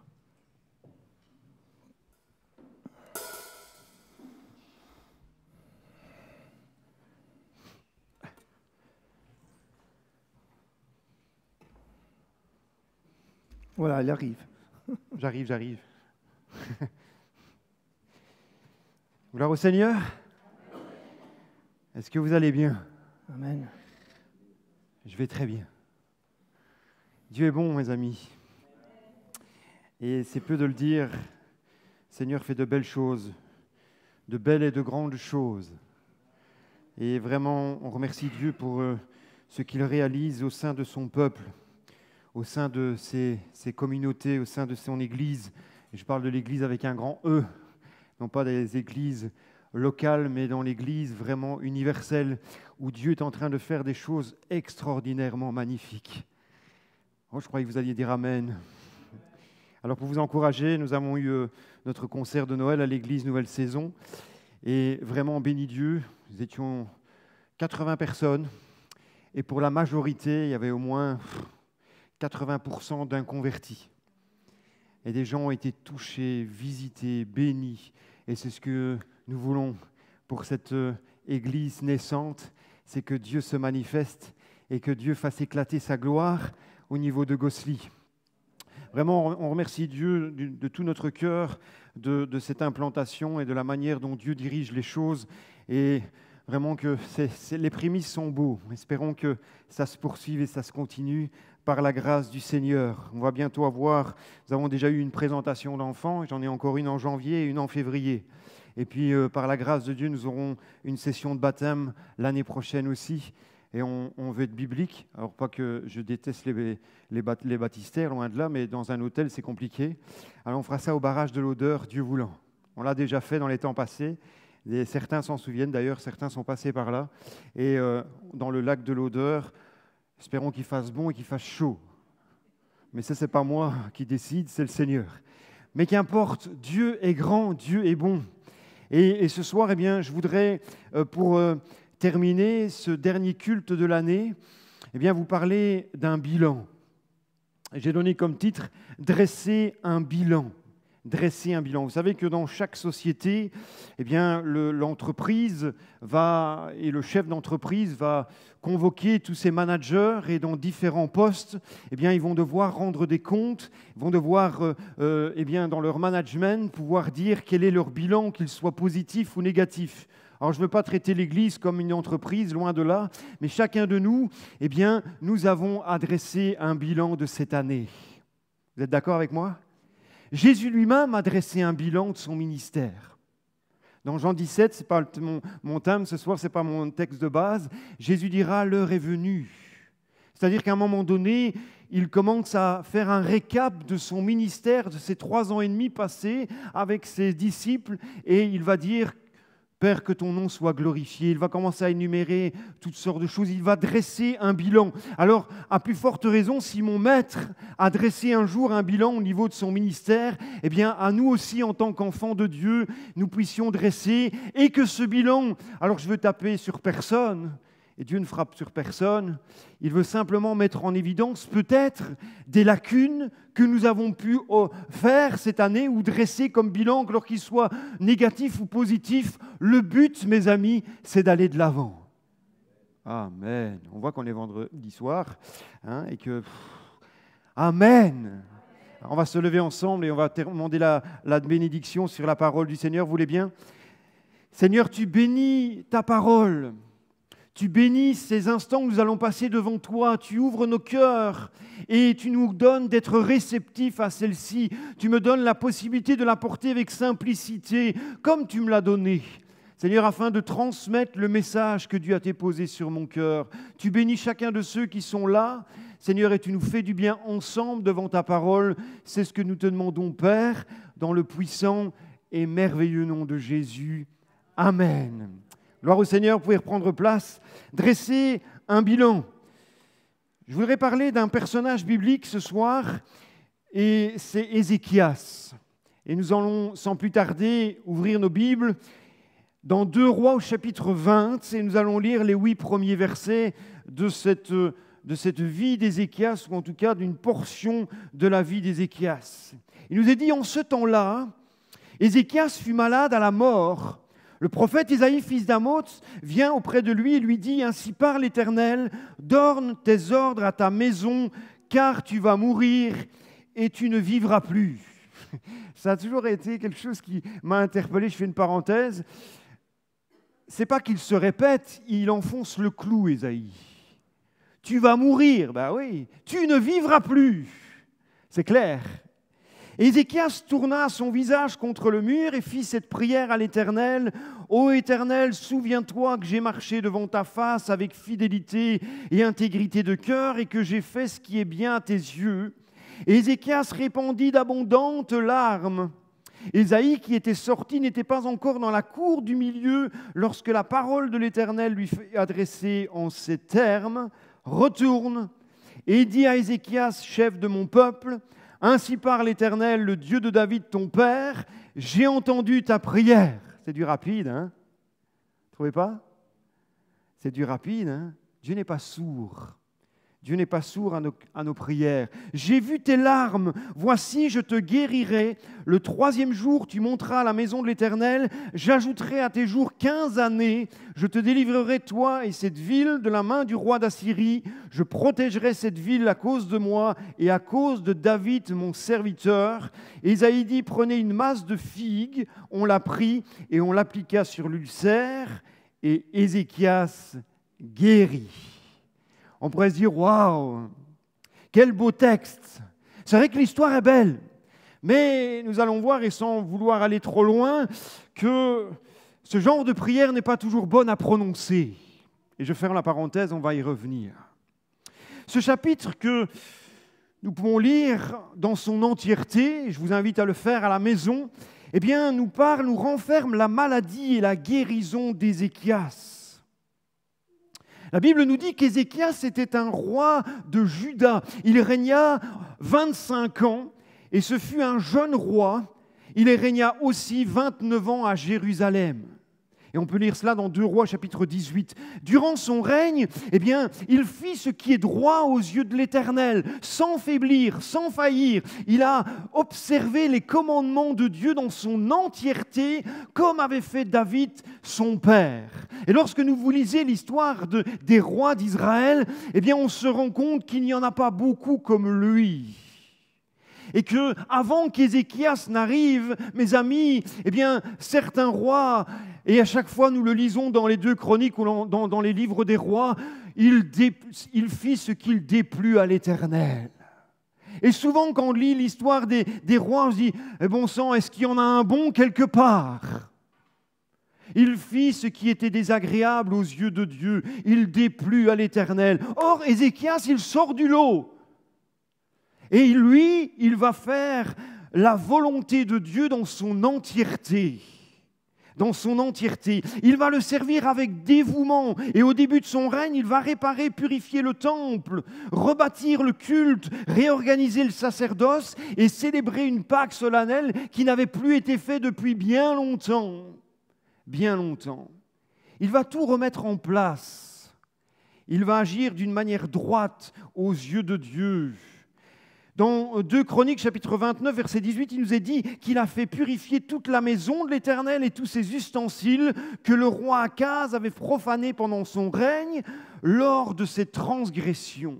Voilà, il arrive. J'arrive. Gloire au Seigneur. Est-ce que vous allez bien? Amen. Je vais très bien. Dieu est bon, mes amis. Et c'est peu de le dire, le Seigneur fait de belles choses, de belles et de grandes choses. Et vraiment, on remercie Dieu pour ce qu'il réalise au sein de son peuple, au sein de ses communautés, au sein de son Église. Et je parle de l'Église avec un grand E, non pas des églises locales, mais dans l'Église vraiment universelle, où Dieu est en train de faire des choses extraordinairement magnifiques. Oh, je croyais que vous alliez dire Amen. Alors pour vous encourager, nous avons eu notre concert de Noël à l'Église Nouvelle Saison, et vraiment béni Dieu, nous étions 80 personnes, et pour la majorité, il y avait au moins 80% d'inconvertis. Et des gens ont été touchés, visités, bénis. Et c'est ce que nous voulons pour cette Église naissante, c'est que Dieu se manifeste et que Dieu fasse éclater sa gloire au niveau de Gosselies. Vraiment, on remercie Dieu de tout notre cœur de cette implantation et de la manière dont Dieu dirige les choses. Et vraiment que les prémices sont beaux. Espérons que ça se poursuive et ça se continue par la grâce du Seigneur. On va bientôt avoir, nous avons déjà eu une présentation d'enfants, j'en ai encore une en janvier et une en février. Et puis par la grâce de Dieu, nous aurons une session de baptême l'année prochaine aussi. Et on veut être biblique. Alors pas que je déteste les baptistères, loin de là, mais dans un hôtel c'est compliqué. Alors on fera ça au barrage de l'Odeur, Dieu voulant. On l'a déjà fait dans les temps passés. Et certains s'en souviennent d'ailleurs, certains sont passés par là. Et dans le lac de l'Odeur, espérons qu'il fasse bon et qu'il fasse chaud. Mais ça, ce n'est pas moi qui décide, c'est le Seigneur. Mais qu'importe, Dieu est grand, Dieu est bon. Et ce soir, eh bien, je voudrais, pour terminer ce dernier culte de l'année, eh bien, vous parler d'un bilan. J'ai donné comme titre « Dresser un bilan ». Dresser un bilan. Vous savez que dans chaque société, eh bien, l'entreprise et le chef d'entreprise va convoquer tous ses managers et dans différents postes, eh bien, ils vont devoir rendre des comptes, ils vont devoir, eh bien, dans leur management, pouvoir dire quel est leur bilan, qu'il soit positif ou négatif. Alors, je ne veux pas traiter l'Église comme une entreprise, loin de là, mais chacun de nous, eh bien, nous avons à dresser un bilan de cette année. Vous êtes d'accord avec moi ? Jésus lui-même a dressé un bilan de son ministère. Dans Jean 17, ce n'est pas mon thème ce soir, ce n'est pas mon texte de base, Jésus dira « l'heure est venue ». C'est-à-dire qu'à un moment donné, il commence à faire un récap de son ministère, de ses 3 ans et demi passés avec ses disciples, et il va dire « Père, que ton nom soit glorifié ». Il va commencer à énumérer toutes sortes de choses. Il va dresser un bilan. Alors, à plus forte raison, si mon maître a dressé un jour un bilan au niveau de son ministère, eh bien, à nous aussi, en tant qu'enfants de Dieu, nous puissions dresser et que ce bilan, alors je veux taper sur personne, Et Dieu ne frappe sur personne. Il veut simplement mettre en évidence peut-être des lacunes que nous avons pu faire cette année ou dresser comme bilan, alors qu'il soit négatif ou positif. Le but, mes amis, c'est d'aller de l'avant. Amen. On voit qu'on est vendredi soir hein, et que... Amen. On va se lever ensemble et on va demander la bénédiction sur la parole du Seigneur. Vous voulez bien? Seigneur, tu bénis ta parole. Tu bénis ces instants que nous allons passer devant toi. Tu ouvres nos cœurs et tu nous donnes d'être réceptifs à celle-ci. Tu me donnes la possibilité de la porter avec simplicité, comme tu me l'as donné. Seigneur, afin de transmettre le message que Dieu a déposé sur mon cœur. Tu bénis chacun de ceux qui sont là. Seigneur, et tu nous fais du bien ensemble devant ta parole. C'est ce que nous te demandons, Père, dans le puissant et merveilleux nom de Jésus. Amen. Gloire au Seigneur, vous pouvez reprendre place, dresser un bilan. Je voudrais parler d'un personnage biblique ce soir, et c'est Ézéchias. Et nous allons sans plus tarder ouvrir nos Bibles dans 2 Rois au chapitre 20, et nous allons lire les 8 premiers versets de cette vie d'Ézéchias, ou en tout cas d'une portion de la vie d'Ézéchias. Il nous est dit, en ce temps-là, Ézéchias fut malade à la mort. Le prophète Isaïe, fils d'Amoz, vient auprès de lui et lui dit « Ainsi parle l'Éternel, donne tes ordres à ta maison, car tu vas mourir et tu ne vivras plus. » Ça a toujours été quelque chose qui m'a interpellé, je fais une parenthèse. C'est pas qu'il se répète, il enfonce le clou, Isaïe. Tu vas mourir, ben oui, tu ne vivras plus. C'est clair. Ézéchias tourna son visage contre le mur et fit cette prière à l'Éternel. « Ô Éternel, souviens-toi que j'ai marché devant ta face avec fidélité et intégrité de cœur et que j'ai fait ce qui est bien à tes yeux. » Ézéchias répandit d'abondantes larmes. Ésaïe, qui était sorti, n'était pas encore dans la cour du milieu lorsque la parole de l'Éternel lui fut adressée en ces termes. « Retourne et dis à Ézéchias, chef de mon peuple, ainsi parle l'Éternel, le Dieu de David, ton père, j'ai entendu ta prière. » C'est du rapide, hein? Vous ne trouvez pas? C'est du rapide, hein? Dieu n'est pas sourd. Dieu n'est pas sourd à nos prières. « J'ai vu tes larmes, voici je te guérirai. Le 3e jour, tu monteras à la maison de l'Éternel. J'ajouterai à tes jours 15 années. Je te délivrerai, toi et cette ville, de la main du roi d'Assyrie. Je protégerai cette ville à cause de moi et à cause de David, mon serviteur. » Ésaïe dit, prenez une masse de figues. On la prit et on l'appliqua sur l'ulcère. Et Ézéchias guérit. On pourrait se dire, waouh, quel beau texte. C'est vrai que l'histoire est belle, mais nous allons voir, et sans vouloir aller trop loin, que ce genre de prière n'est pas toujours bonne à prononcer. Et je ferme la parenthèse, on va y revenir. Ce chapitre que nous pouvons lire dans son entièreté, je vous invite à le faire à la maison, eh bien, nous renferme la maladie et la guérison d'Ézéchias. La Bible nous dit qu'Ézéchias était un roi de Juda. Il régna 25 ans et ce fut un jeune roi. Il régna aussi 29 ans à Jérusalem. Et on peut lire cela dans 2 Rois chapitre 18. Durant son règne, eh bien, il fit ce qui est droit aux yeux de l'Éternel, sans faiblir, sans faillir. Il a observé les commandements de Dieu dans son entièreté, comme avait fait David, son père. Et lorsque vous lisez l'histoire des rois d'Israël, eh bien, on se rend compte qu'il n'y en a pas beaucoup comme lui. Et que, avant qu'Ézéchias n'arrive, mes amis, eh bien, certains rois, et à chaque fois nous le lisons dans les 2 Chroniques ou dans les livres des rois, il fit ce qu'il déplut à l'Éternel. Et souvent, quand on lit l'histoire des rois, on se dit, eh bon sang, est-ce qu'il y en a un bon quelque part? Il fit ce qui était désagréable aux yeux de Dieu. Il déplut à l'Éternel. Or, Ézéchias, il sort du lot. Et lui, il va faire la volonté de Dieu dans son entièreté. Dans son entièreté. Il va le servir avec dévouement. Et au début de son règne, il va réparer, purifier le temple, rebâtir le culte, réorganiser le sacerdoce et célébrer une Pâque solennelle qui n'avait plus été faite depuis bien longtemps. Bien longtemps. Il va tout remettre en place. Il va agir d'une manière droite aux yeux de Dieu. Dans 2 Chroniques, chapitre 29, verset 18, il nous est dit qu'il a fait purifier toute la maison de l'Éternel et tous ses ustensiles que le roi Akaz avait profanés pendant son règne lors de ses transgressions.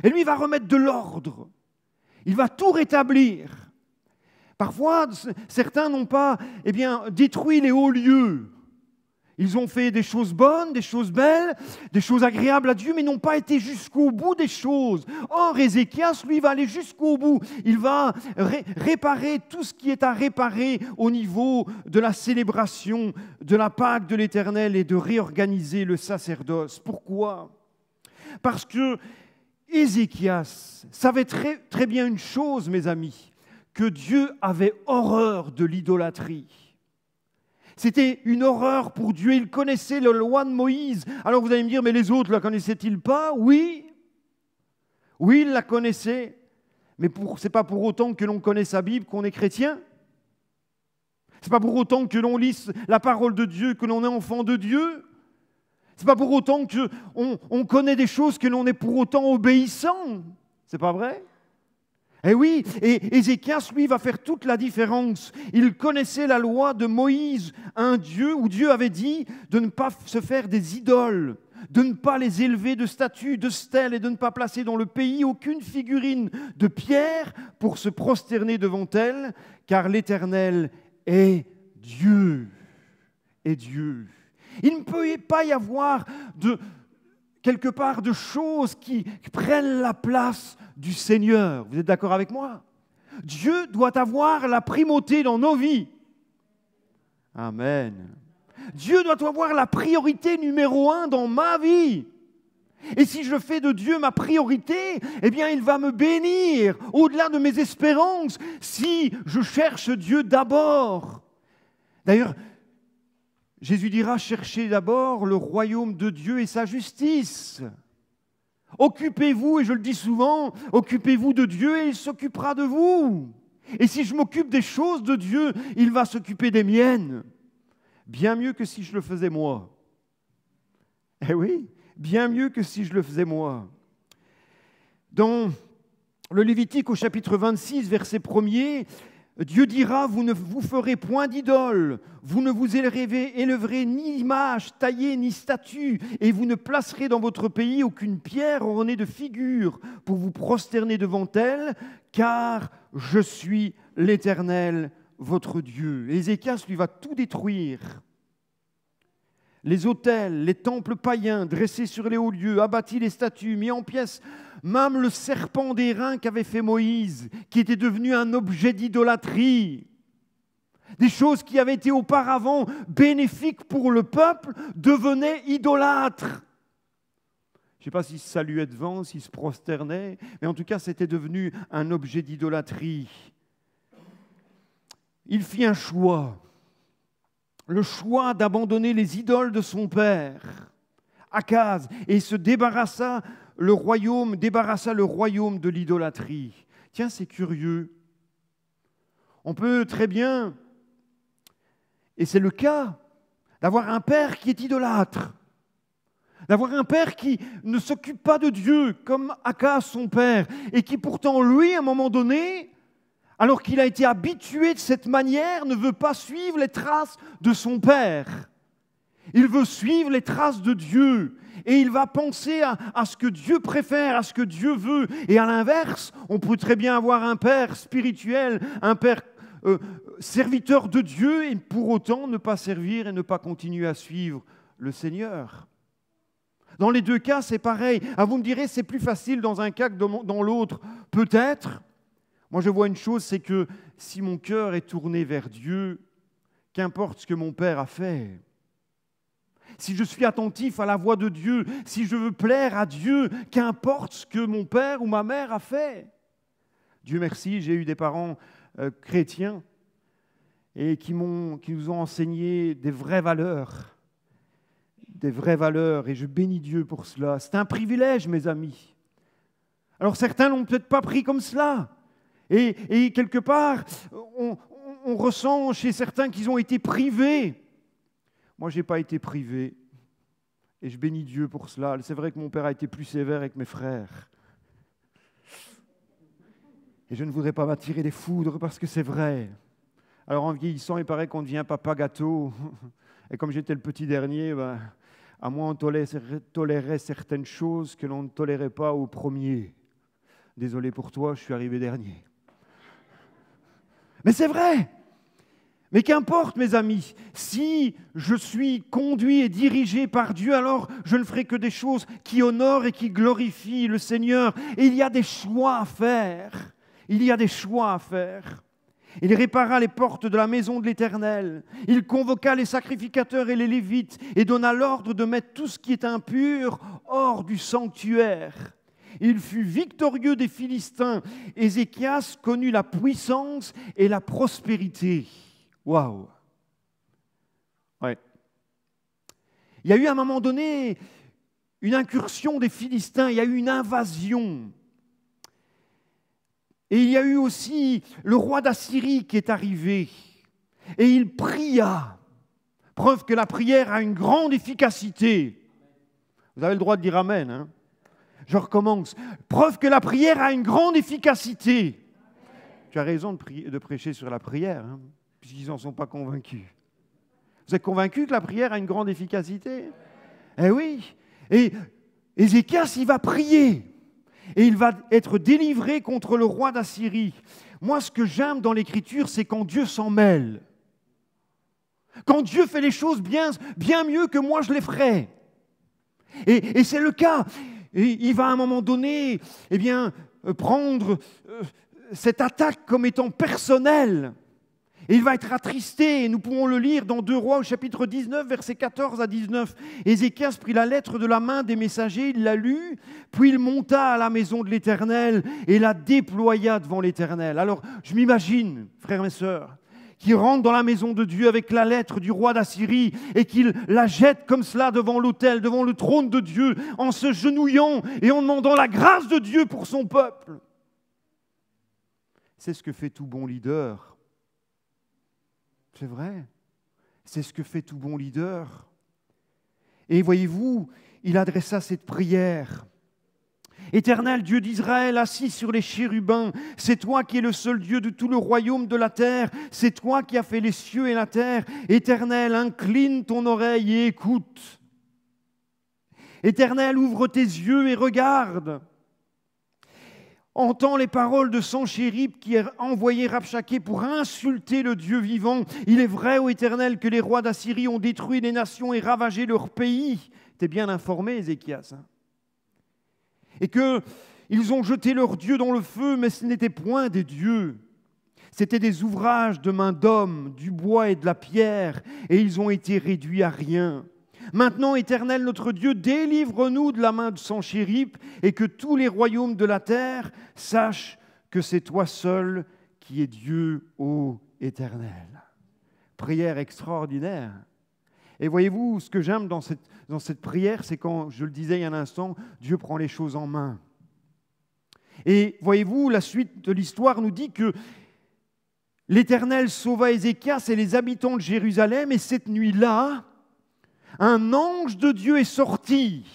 Et lui, il va remettre de l'ordre. Il va tout rétablir. Parfois, certains n'ont pas détruit les hauts lieux. Ils ont fait des choses bonnes, des choses belles, des choses agréables à Dieu, mais n'ont pas été jusqu'au bout des choses. Or, Ézéchias, lui, va aller jusqu'au bout. Il va réparer tout ce qui est à réparer au niveau de la célébration de la Pâque de l'Éternel et de réorganiser le sacerdoce. Pourquoi ? Parce que Ézéchias savait très, très bien une chose, mes amis, que Dieu avait horreur de l'idolâtrie. C'était une horreur pour Dieu. Il connaissait la loi de Moïse. Alors vous allez me dire, mais les autres, la connaissaient-ils pas ? Oui. Oui, ils la connaissaient. Mais ce n'est pas pour autant que l'on connaît sa Bible qu'on est chrétien. Ce n'est pas pour autant que l'on lit la parole de Dieu, que l'on est enfant de Dieu. Ce n'est pas pour autant qu'on connaît des choses que l'on est pour autant obéissant. C'est pas vrai ? Eh oui, et Ézéchias, lui, va faire toute la différence. Il connaissait la loi de Moïse, un Dieu où Dieu avait dit de ne pas se faire des idoles, de ne pas les élever de statues, de stèles et de ne pas placer dans le pays aucune figurine de pierre pour se prosterner devant elle, car l'Éternel est Dieu. Est Dieu. Il ne peut pas y avoir quelque part de choses qui prennent la place du Seigneur. Vous êtes d'accord avec moi ? Dieu doit avoir la primauté dans nos vies. Amen. Dieu doit avoir la priorité numéro 1 dans ma vie. Et si je fais de Dieu ma priorité, eh bien, il va me bénir au-delà de mes espérances si je cherche Dieu d'abord. D'ailleurs, Jésus dira, cherchez d'abord le royaume de Dieu et sa justice. Occupez-vous, et je le dis souvent, occupez-vous de Dieu et il s'occupera de vous. Et si je m'occupe des choses de Dieu, il va s'occuper des miennes. Bien mieux que si je le faisais moi. Eh oui, bien mieux que si je le faisais moi. Dans le Lévitique au chapitre 26, verset 1er, Dieu dira, vous ne vous ferez point d'idole, vous ne vous élèverez ni image taillée ni statue, et vous ne placerez dans votre pays aucune pierre ornée de figures pour vous prosterner devant elle, car je suis l'Éternel, votre Dieu. Ézéchias lui va tout détruire. Les autels, les temples païens dressés sur les hauts lieux, abattis les statues, mis en pièces, même le serpent d'airain qu'avait fait Moïse, qui était devenu un objet d'idolâtrie. Des choses qui avaient été auparavant bénéfiques pour le peuple devenaient idolâtres. Je ne sais pas s'il se saluait devant, s'il se prosternait, mais en tout cas, c'était devenu un objet d'idolâtrie. Il fit un choix. Le choix d'abandonner les idoles de son père, Akaz, et se débarrassa le royaume de l'idolâtrie. Tiens, c'est curieux. On peut très bien, et c'est le cas, d'avoir un père qui est idolâtre, d'avoir un père qui ne s'occupe pas de Dieu, comme Akaz, son père, et qui pourtant, lui, à un moment donné, alors qu'il a été habitué de cette manière, ne veut pas suivre les traces de son père. Il veut suivre les traces de Dieu. Et il va penser à ce que Dieu préfère, à ce que Dieu veut. Et à l'inverse, on peut très bien avoir un père spirituel, un père serviteur de Dieu, et pour autant ne pas servir et ne pas continuer à suivre le Seigneur. Dans les deux cas, c'est pareil. Ah, vous me direz, c'est plus facile dans un cas que dans l'autre. Peut-être. Moi, je vois une chose, c'est que si mon cœur est tourné vers Dieu, qu'importe ce que mon Père a fait, si je suis attentif à la voix de Dieu, si je veux plaire à Dieu, qu'importe ce que mon père ou ma mère a fait. Dieu merci, j'ai eu des parents chrétiens et qui nous ont enseigné des vraies valeurs, et je bénis Dieu pour cela. C'est un privilège, mes amis. Alors certains l'ont peut-être pas pris comme cela. Et quelque part, on ressent chez certains qu'ils ont été privés. Moi, je n'ai pas été privé. Et je bénis Dieu pour cela. C'est vrai que mon père a été plus sévère avec mes frères. Et je ne voudrais pas m'attirer des foudres parce que c'est vrai. Alors en vieillissant, il paraît qu'on devient papa gâteau. Et comme j'étais le petit dernier, à moi on tolérait certaines choses que l'on ne tolérait pas au premier. Désolé pour toi, je suis arrivé dernier. Mais c'est vrai. Mais qu'importe, mes amis, si je suis conduit et dirigé par Dieu, alors je ne ferai que des choses qui honorent et qui glorifient le Seigneur. Et il y a des choix à faire. Il y a des choix à faire. Il répara les portes de la maison de l'Éternel. Il convoqua les sacrificateurs et les Lévites et donna l'ordre de mettre tout ce qui est impur hors du sanctuaire. Il fut victorieux des Philistins. Ézéchias connut la puissance et la prospérité. Waouh! Ouais. Il y a eu à un moment donné une incursion des Philistins, il y a eu une invasion. Et il y a eu aussi le roi d'Assyrie qui est arrivé. Et il pria. Preuve que la prière a une grande efficacité. Vous avez le droit de dire Amen. Hein? Je recommence. Preuve que la prière a une grande efficacité. Tu as raison de prêcher sur la prière. Hein? Puisqu'ils n'en sont pas convaincus. Vous êtes convaincus que la prière a une grande efficacité? Eh oui. Et Ézéchias, il va prier. Et il va être délivré contre le roi d'Assyrie. Moi, ce que j'aime dans l'Écriture, c'est quand Dieu s'en mêle. Quand Dieu fait les choses bien mieux que moi je les ferais. Et c'est le cas. Et il va à un moment donné prendre cette attaque comme étant personnelle. Et il va être attristé, et nous pouvons le lire dans 2 Rois au chapitre 19, versets 14 à 19. Ézéchias prit la lettre de la main des messagers, il la lut, puis il monta à la maison de l'Éternel et la déploya devant l'Éternel. Alors, je m'imagine, frères et sœurs, qu'il rentre dans la maison de Dieu avec la lettre du roi d'Assyrie et qu'il la jette comme cela devant l'autel, devant le trône de Dieu, en se genouillant et en demandant la grâce de Dieu pour son peuple. C'est ce que fait tout bon leader. C'est vrai, c'est ce que fait tout bon leader. Et voyez-vous, il adressa cette prière. Éternel Dieu d'Israël, assis sur les chérubins, c'est toi qui es le seul Dieu de tout le royaume de la terre, c'est toi qui as fait les cieux et la terre. Éternel, incline ton oreille et écoute. Éternel, ouvre tes yeux et regarde. Entends les paroles de Sanchérib qui a envoyé Rabchaké pour insulter le Dieu vivant. Il est vrai, ô Éternel, que les rois d'Assyrie ont détruit les nations et ravagé leur pays. Tu es bien informé, Ézéchias. Hein? Et qu'ils ont jeté leurs dieux dans le feu, mais ce n'était point des dieux. C'était des ouvrages de main d'homme, du bois et de la pierre, et ils ont été réduits à rien. Maintenant, Éternel notre Dieu, délivre-nous de la main de Sanchérib et que tous les royaumes de la terre sachent que c'est toi seul qui es Dieu, ô Éternel. Prière extraordinaire. Et voyez-vous, ce que j'aime dans cette prière, c'est quand, je le disais il y a un instant, Dieu prend les choses en main. Et voyez-vous, la suite de l'histoire nous dit que l'Éternel sauva Ézéchias et les habitants de Jérusalem, et cette nuit-là, un ange de Dieu est sorti,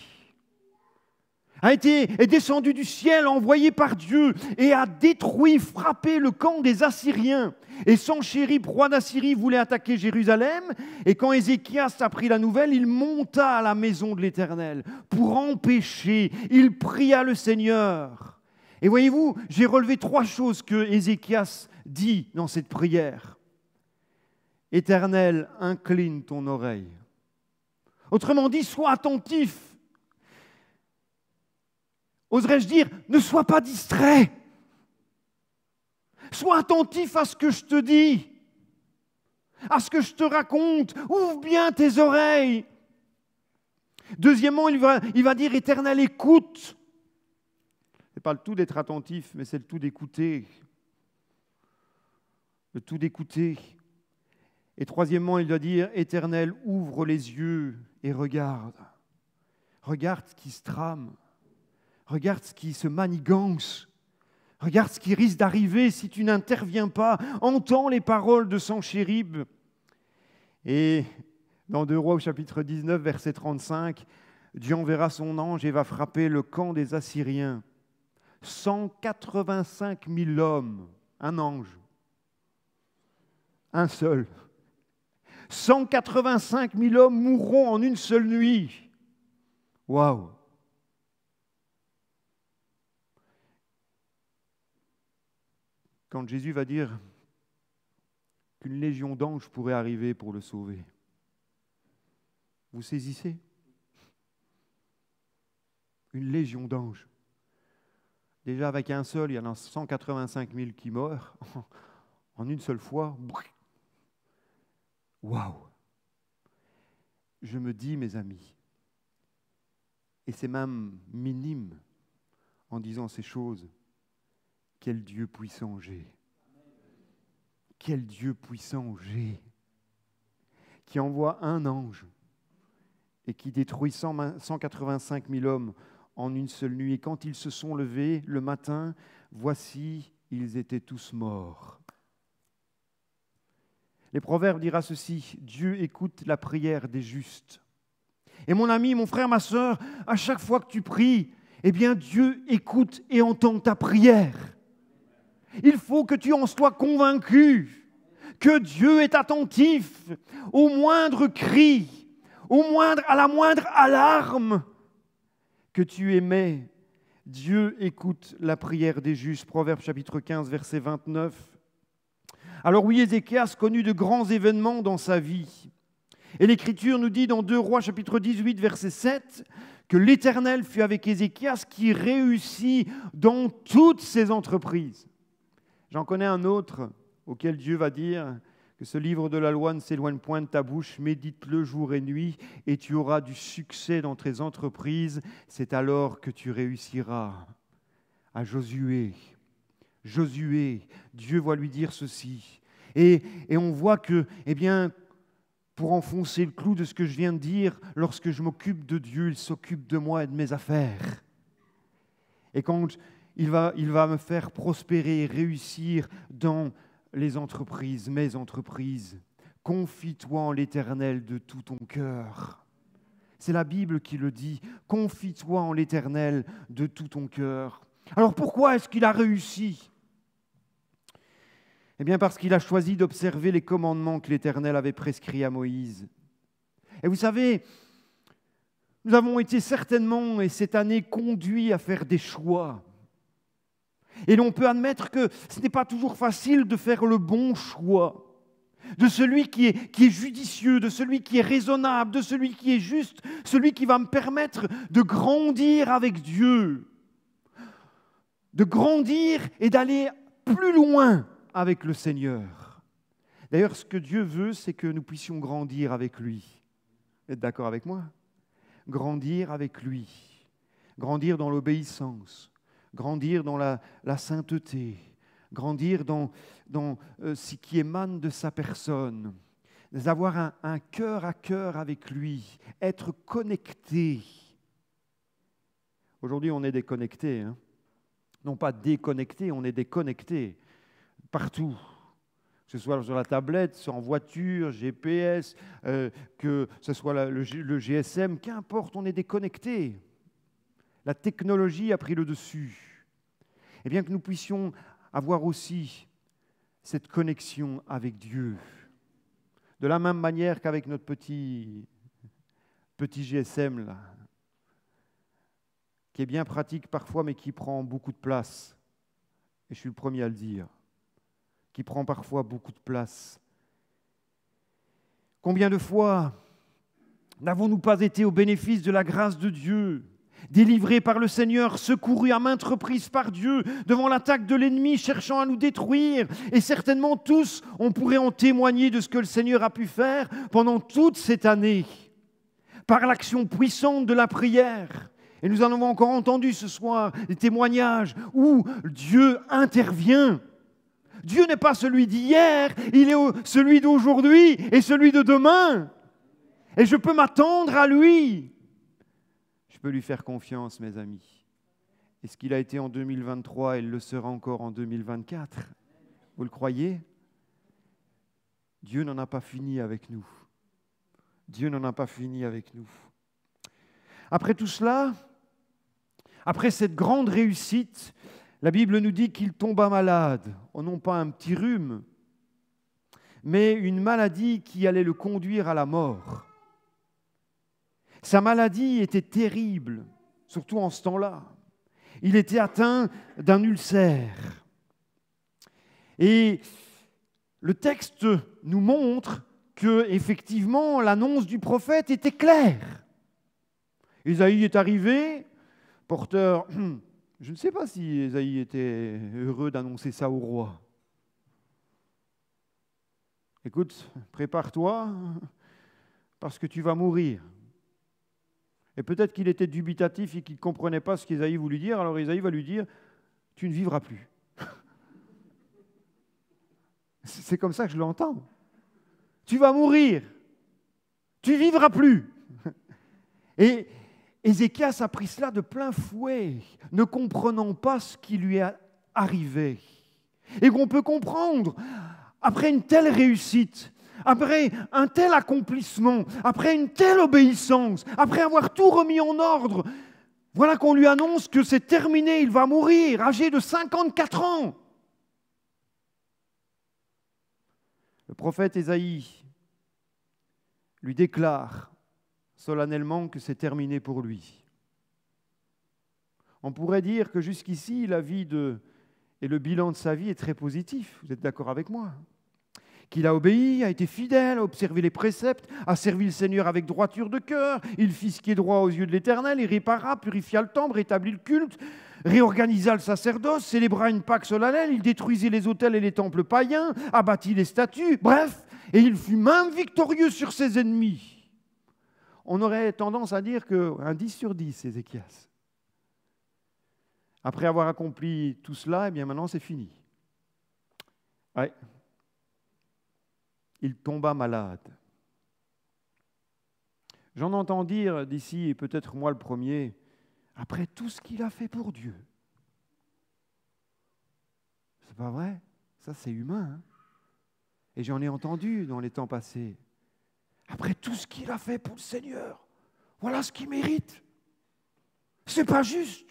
est descendu du ciel, envoyé par Dieu, et a détruit, frappé le camp des Assyriens. Et Sanchérib, roi d'Assyrie, voulait attaquer Jérusalem, et quand Ézéchias apprit la nouvelle, il monta à la maison de l'Éternel pour empêcher. Il pria le Seigneur. Et voyez-vous, j'ai relevé 3 choses que Ézéchias dit dans cette prière. Éternel, incline ton oreille. Autrement dit, sois attentif. Oserais-je dire, ne sois pas distrait. Sois attentif à ce que je te dis, à ce que je te raconte. Ouvre bien tes oreilles. Deuxièmement, il va dire, Éternel, écoute. Ce n'est pas le tout d'être attentif, mais c'est le tout d'écouter. Le tout d'écouter. Et troisièmement, il doit dire, Éternel, ouvre les yeux et regarde. Regarde ce qui se trame. Regarde ce qui se manigance. Regarde ce qui risque d'arriver si tu n'interviens pas. Entends les paroles de Sanchérib. Et dans 2 Rois au chapitre 19, verset 35, Dieu enverra son ange et va frapper le camp des Assyriens. 185 000 hommes, un ange, un seul. 185 000 hommes mourront en une seule nuit. Waouh! Quand Jésus va dire qu'une légion d'anges pourrait arriver pour le sauver, vous saisissez? Une légion d'anges. Déjà avec un seul, il y en a 185 000 qui meurent en une seule fois. Waouh! Je me dis, mes amis, et c'est même minime en disant ces choses, quel Dieu puissant j'ai. Quel Dieu puissant j'ai, qui envoie un ange et qui détruit 185 000 hommes en une seule nuit. Et quand ils se sont levés le matin, voici, ils étaient tous morts. Les Proverbes dira ceci, Dieu écoute la prière des justes. Et mon ami, mon frère, ma sœur, à chaque fois que tu pries, eh bien Dieu écoute et entend ta prière. Il faut que tu en sois convaincu que Dieu est attentif au moindre cri, à la moindre alarme que tu émets. Dieu écoute la prière des justes. Proverbes chapitre 15, verset 29. Alors oui, Ézéchias connut de grands événements dans sa vie. Et l'Écriture nous dit dans 2 Rois chapitre 18, verset 7, que l'Éternel fut avec Ézéchias qui réussit dans toutes ses entreprises. J'en connais un autre auquel Dieu va dire que ce livre de la loi ne s'éloigne point de ta bouche, médite-le jour et nuit et tu auras du succès dans tes entreprises. C'est alors que tu réussiras. À Josué, Dieu va lui dire ceci. Et on voit que, eh bien, pour enfoncer le clou de ce que je viens de dire, lorsque je m'occupe de Dieu, il s'occupe de moi et de mes affaires. Et quand il va me faire prospérer et réussir dans les entreprises, mes entreprises. Confie-toi en l'Éternel de tout ton cœur. C'est la Bible qui le dit. Confie-toi en l'Éternel de tout ton cœur. Alors pourquoi est-ce qu'il a réussi ? Eh bien parce qu'il a choisi d'observer les commandements que l'Éternel avait prescrits à Moïse. Et vous savez, nous avons été certainement, et cette année, conduits à faire des choix. Et l'on peut admettre que ce n'est pas toujours facile de faire le bon choix, de celui qui est judicieux, de celui qui est raisonnable, de celui qui est juste, celui qui va me permettre de grandir avec Dieu, de grandir et d'aller plus loin avec le Seigneur. D'ailleurs, ce que Dieu veut, c'est que nous puissions grandir avec lui. Vous êtes d'accord avec moi ? Grandir avec lui, grandir dans l'obéissance, grandir dans la sainteté, grandir dans ce qui émane de sa personne, d'avoir un cœur à cœur avec lui, être connecté. Aujourd'hui, on est déconnecté, hein. Non pas déconnecté, on est déconnecté partout. Que ce soit sur la tablette, en voiture, GPS, que ce soit le GSM, qu'importe, on est déconnecté. La technologie a pris le dessus. Et bien que nous puissions avoir aussi cette connexion avec Dieu, de la même manière qu'avec notre petit GSM, là, qui est bien pratique parfois, mais qui prend beaucoup de place. Et je suis le premier à le dire. Qui prend parfois beaucoup de place. Combien de fois n'avons-nous pas été au bénéfice de la grâce de Dieu ? Délivrés par le Seigneur, secourus à maintes reprises par Dieu, devant l'attaque de l'ennemi cherchant à nous détruire. Et certainement tous, on pourrait en témoigner de ce que le Seigneur a pu faire pendant toute cette année, par l'action puissante de la prière. Et nous en avons encore entendu ce soir des témoignages où Dieu intervient. Dieu n'est pas celui d'hier, il est celui d'aujourd'hui et celui de demain. Et je peux m'attendre à lui. Je peux lui faire confiance, mes amis. Et ce qu'il a été en 2023, il le sera encore en 2024. Vous le croyez ? Dieu n'en a pas fini avec nous. Dieu n'en a pas fini avec nous. Après tout cela, après cette grande réussite, la Bible nous dit qu'il tomba malade. Oh, non pas un petit rhume, mais une maladie qui allait le conduire à la mort. Sa maladie était terrible, surtout en ce temps-là. Il était atteint d'un ulcère. Et le texte nous montre que, effectivement, l'annonce du prophète était claire. Ésaïe est arrivé, porteur. Je ne sais pas si Ésaïe était heureux d'annoncer ça au roi. Écoute, prépare-toi parce que tu vas mourir. Et peut-être qu'il était dubitatif et qu'il ne comprenait pas ce qu'Ésaïe voulait dire, alors Ésaïe va lui dire « Tu ne vivras plus ». C'est comme ça que je l'entends. Tu vas mourir. Tu ne vivras plus. Et Ézéchias a pris cela de plein fouet, ne comprenant pas ce qui lui est arrivé. Et qu'on peut comprendre, après une telle réussite, après un tel accomplissement, après une telle obéissance, après avoir tout remis en ordre, voilà qu'on lui annonce que c'est terminé, il va mourir, âgé de 54 ans. Le prophète Ésaïe lui déclare solennellement que c'est terminé pour lui. On pourrait dire que jusqu'ici, la vie et le bilan de sa vie est très positif. Vous êtes d'accord avec moi? Qu'il a obéi, a été fidèle, a observé les préceptes, a servi le Seigneur avec droiture de cœur, il fit ce qui est droit aux yeux de l'Éternel, il répara, purifia le temple, rétablit le culte, réorganisa le sacerdoce, célébra une Pâque solennelle, il détruisit les autels et les temples païens, abattit les statues, bref, et il fut même victorieux sur ses ennemis. On aurait tendance à dire qu'un 10 sur 10, Ézéchias. Après avoir accompli tout cela, eh bien maintenant c'est fini. Ouais. Il tomba malade. J'en entends dire d'ici, et peut-être moi le premier, après tout ce qu'il a fait pour Dieu. C'est pas vrai? Ça c'est humain. Hein? Et j'en ai entendu dans les temps passés. Après tout ce qu'il a fait pour le Seigneur, voilà ce qu'il mérite. C'est pas juste.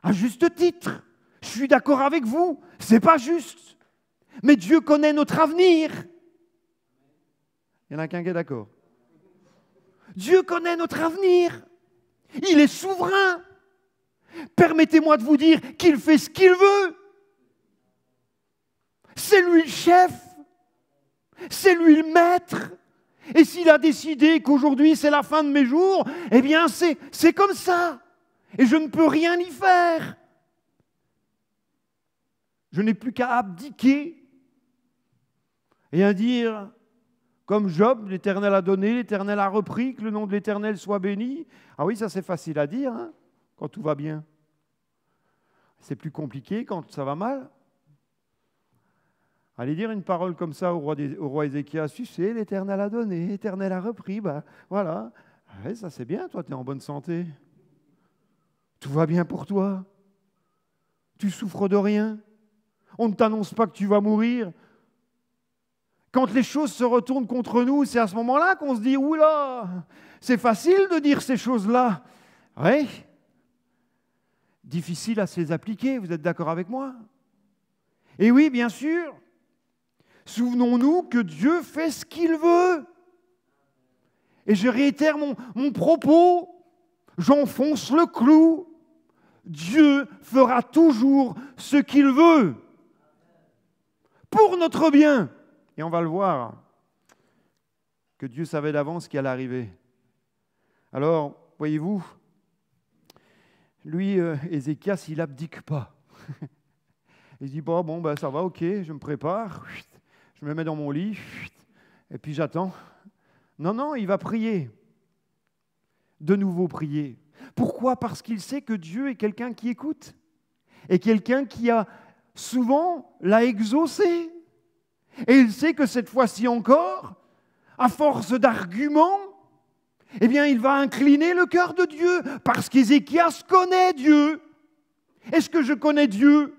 À juste titre, je suis d'accord avec vous, c'est pas juste. Mais Dieu connaît notre avenir. Il y en a qu'un qui est d'accord. Dieu connaît notre avenir. Il est souverain. Permettez-moi de vous dire qu'il fait ce qu'il veut. C'est lui le chef. C'est lui le maître. Et s'il a décidé qu'aujourd'hui c'est la fin de mes jours, eh bien c'est comme ça. Et je ne peux rien y faire. Je n'ai plus qu'à abdiquer et à dire, comme Job, l'Éternel a donné, l'Éternel a repris, que le nom de l'Éternel soit béni. Ah oui, ça c'est facile à dire, hein, quand tout va bien. C'est plus compliqué quand ça va mal. Allez dire une parole comme ça au roi Ézéchias, tu sais, l'Éternel a donné, l'Éternel a repris, ben voilà. Ouais, ça c'est bien, toi tu es en bonne santé. Tout va bien pour toi. Tu souffres de rien. On ne t'annonce pas que tu vas mourir. Quand les choses se retournent contre nous, c'est à ce moment-là qu'on se dit « Oula, c'est facile de dire ces choses-là. » Oui. Difficile à se les appliquer, vous êtes d'accord avec moi? Et oui, bien sûr. Souvenons-nous que Dieu fait ce qu'il veut. Et je réitère mon propos, j'enfonce le clou. Dieu fera toujours ce qu'il veut. Pour notre bien. Et on va le voir, que Dieu savait d'avance ce qui allait arriver. Alors, voyez-vous, lui, Ézéchias, il n'abdique pas. Il dit, bon, ben, ça va, ok, je me prépare, je me mets dans mon lit, et puis j'attends. Non, il va prier. De nouveau prier. Pourquoi? Parce qu'il sait que Dieu est quelqu'un qui écoute, et quelqu'un qui a souvent l'a exaucé. Et il sait que cette fois-ci encore, à force d'arguments, eh bien, il va incliner le cœur de Dieu, parce qu'Ézéchias connaît Dieu. Est-ce que je connais Dieu?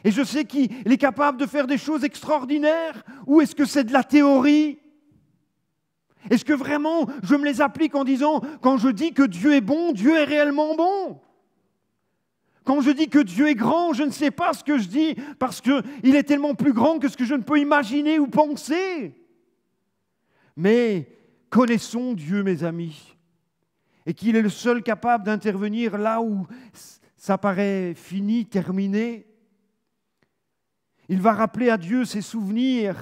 Et je sais qu'il est capable de faire des choses extraordinaires, ou est-ce que c'est de la théorie? Est-ce que vraiment je me les applique en disant, quand je dis que Dieu est bon, Dieu est réellement bon? Quand je dis que Dieu est grand, je ne sais pas ce que je dis parce qu'il est tellement plus grand que ce que je ne peux imaginer ou penser. Mais connaissons Dieu, mes amis, et qu'il est le seul capable d'intervenir là où ça paraît fini, terminé. Il va rappeler à Dieu ses souvenirs.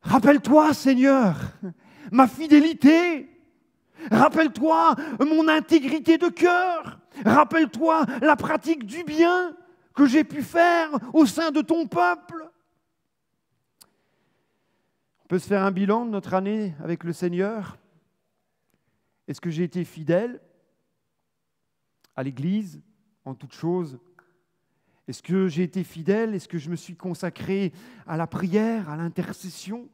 Rappelle-toi, Seigneur, ma fidélité. Rappelle-toi mon intégrité de cœur. Rappelle-toi la pratique du bien que j'ai pu faire au sein de ton peuple. On peut se faire un bilan de notre année avec le Seigneur. Est-ce que j'ai été fidèle à l'Église en toutes choses? Est-ce que j'ai été fidèle? Est-ce que je me suis consacré à la prière, à l'intercession?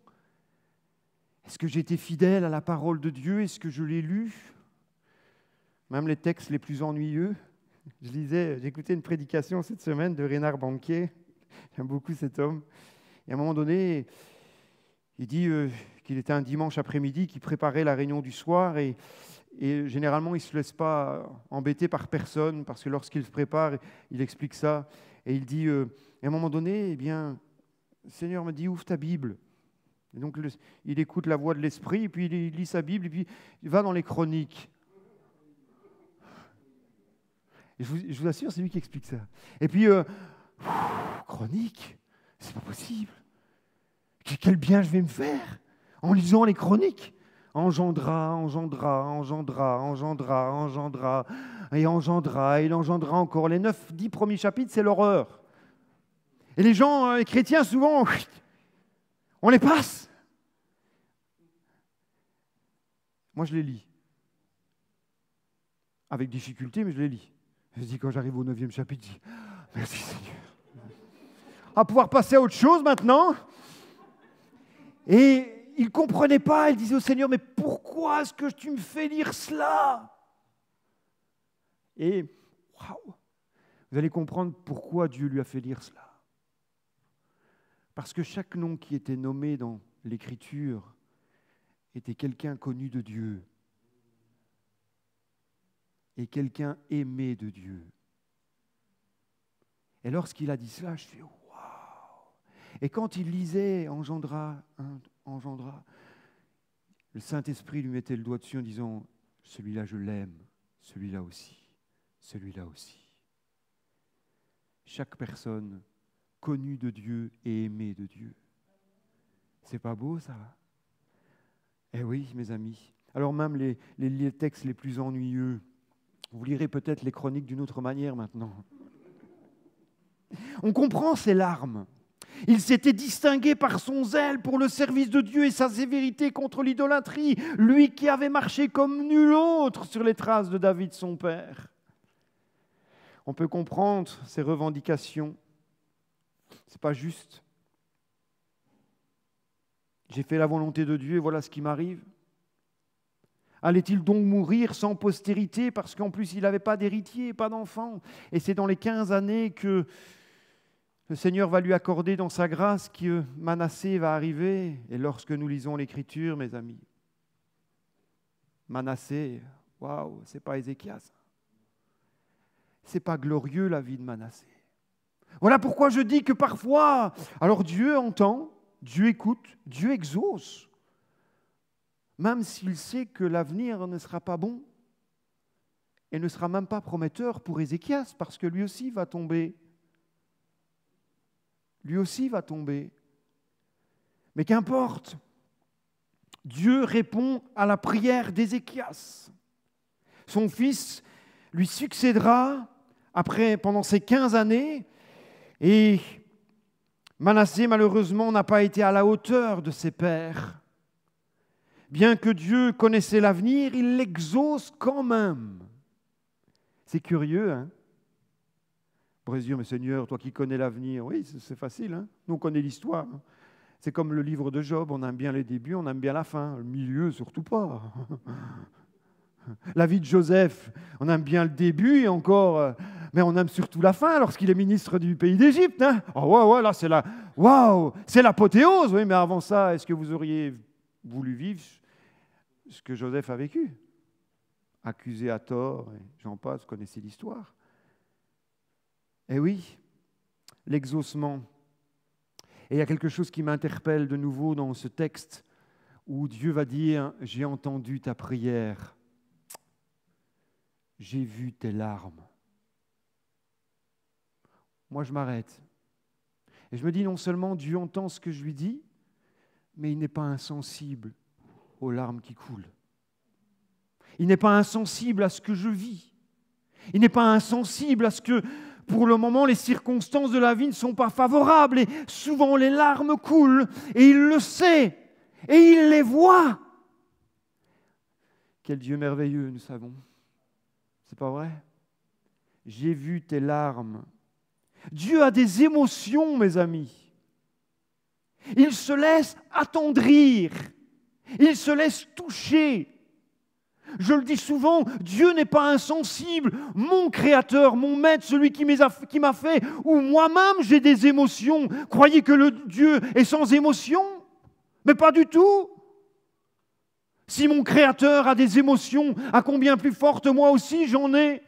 Est-ce que j'ai été fidèle à la parole de Dieu? Est-ce que je l'ai lu? Même les textes les plus ennuyeux. J'écoutais une prédication cette semaine de Reinhard Bonnke. J'aime beaucoup cet homme. Et à un moment donné, il dit qu'il était un dimanche après-midi, qu'il préparait la réunion du soir et généralement, il ne se laisse pas embêter par personne parce que lorsqu'il se prépare, il explique ça. Et il dit, à un moment donné, eh bien, le Seigneur me dit, ouvre ta Bible. Et donc, il écoute la voix de l'Esprit, et puis il lit sa Bible, et puis il va dans les Chroniques. Et je vous assure, c'est lui qui explique ça. Et puis, Chroniques, c'est pas possible. Quel bien je vais me faire en lisant les Chroniques. Engendra, et il engendra encore. Les 9-10 premiers chapitres, c'est l'horreur. Et les gens, les chrétiens, souvent, on les passe. Moi, je les lis. Avec difficulté, mais je les lis. Je dis, quand j'arrive au 9e chapitre, je dis, merci Seigneur. À pouvoir passer à autre chose maintenant. Et il ne comprenait pas, il disait au Seigneur, mais pourquoi est-ce que tu me fais lire cela? Et waouh, vous allez comprendre pourquoi Dieu lui a fait lire cela. Parce que chaque nom qui était nommé dans l'Écriture était quelqu'un connu de Dieu et quelqu'un aimé de Dieu. Et lorsqu'il a dit cela, je fais waouh. Et quand il lisait engendra, le Saint-Esprit lui mettait le doigt dessus en disant, celui-là je l'aime, celui-là aussi, celui-là aussi. Chaque personne connue de Dieu et aimée de Dieu. C'est pas beau ça? Eh oui, mes amis. Alors même les textes les plus ennuyeux, vous lirez peut-être les Chroniques d'une autre manière maintenant. On comprend ses larmes. Il s'était distingué par son zèle pour le service de Dieu et sa sévérité contre l'idolâtrie, lui qui avait marché comme nul autre sur les traces de David son père. On peut comprendre ses revendications. C'est pas juste. J'ai fait la volonté de Dieu et voilà ce qui m'arrive. Allait-il donc mourir sans postérité parce qu'en plus il n'avait pas d'héritier, pas d'enfant? Et c'est dans les 15 années que le Seigneur va lui accorder dans sa grâce que Manassé va arriver. Et lorsque nous lisons l'Écriture, mes amis, Manassé, waouh, c'est pas Ézéchias. C'est pas glorieux la vie de Manassé. Voilà pourquoi je dis que parfois, alors Dieu entend, Dieu écoute, Dieu exauce, même s'il sait que l'avenir ne sera pas bon et ne sera même pas prometteur pour Ézéchias, parce que lui aussi va tomber. Lui aussi va tomber. Mais qu'importe, Dieu répond à la prière d'Ézéchias. Son fils lui succédera pendant ces 15 années, et Manassé, malheureusement, n'a pas été à la hauteur de ses pères. Bien que Dieu connaissait l'avenir, il l'exauce quand même. C'est curieux, hein? On pourrait se dire, mais Seigneur, toi qui connais l'avenir, oui, c'est facile, hein? Nous, on connaît l'histoire. C'est comme le livre de Job, on aime bien les débuts, on aime bien la fin. Le milieu, surtout pas. La vie de Joseph, on aime bien le début et encore, mais on aime surtout la fin lorsqu'il est ministre du pays d'Égypte. Hein? Oh ouais, là c'est l'apothéose. Oui, mais avant ça, est-ce que vous auriez voulu vivre ce que Joseph a vécu. Accusé à tort, et j'en passe, vous connaissez l'histoire. Eh oui, l'exaucement. Et il y a quelque chose qui m'interpelle de nouveau dans ce texte où Dieu va dire « J'ai entendu ta prière, j'ai vu tes larmes ». Moi, je m'arrête. Et je me dis non seulement Dieu entend ce que je lui dis, mais il n'est pas insensible aux larmes qui coulent. Il n'est pas insensible à ce que je vis. Il n'est pas insensible à ce que, pour le moment, les circonstances de la vie ne sont pas favorables. Et souvent, les larmes coulent. Et il le sait. Et il les voit. Quel Dieu merveilleux, nous savons. C'est pas vrai? J'ai vu tes larmes. Dieu a des émotions, mes amis. Il se laisse attendrir. Il se laisse toucher. Je le dis souvent, Dieu n'est pas insensible. Mon Créateur, mon Maître, celui qui m'a fait, ou moi-même j'ai des émotions. Croyez que le Dieu est sans émotion? Mais pas du tout. Si mon Créateur a des émotions, à combien plus fortes moi aussi j'en ai.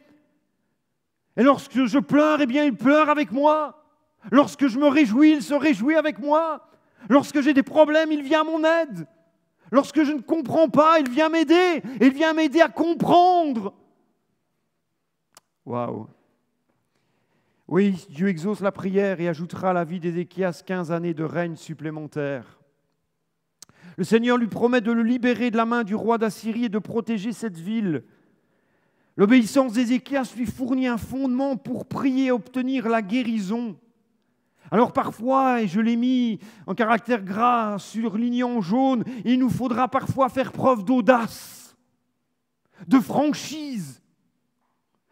Et lorsque je pleure, eh bien il pleure avec moi. Lorsque je me réjouis, il se réjouit avec moi. Lorsque j'ai des problèmes, il vient à mon aide. Lorsque je ne comprends pas, il vient m'aider. Il vient m'aider à comprendre. Waouh! Oui, Dieu exauce la prière et ajoutera à la vie d'Ézéchias 15 années de règne supplémentaires. Le Seigneur lui promet de le libérer de la main du roi d'Assyrie et de protéger cette ville. L'obéissance d'Ézéchias lui fournit un fondement pour prier et obtenir la guérison. Alors parfois, et je l'ai mis en caractère gras, surligné en jaune, il nous faudra parfois faire preuve d'audace, de franchise.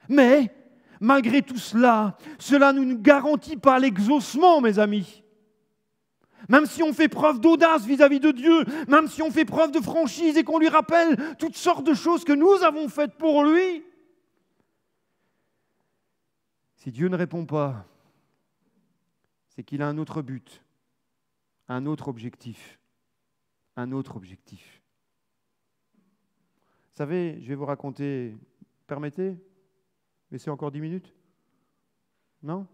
Mais, malgré tout cela, cela ne nous garantit pas l'exaucement, mes amis. Même si on fait preuve d'audace vis-à-vis de Dieu, même si on fait preuve de franchise et qu'on lui rappelle toutes sortes de choses que nous avons faites pour lui, si Dieu ne répond pas, c'est qu'il a un autre but, un autre objectif, un autre objectif. Vous savez, je vais vous raconter, permettez? Laissez encore 10 minutes? Non?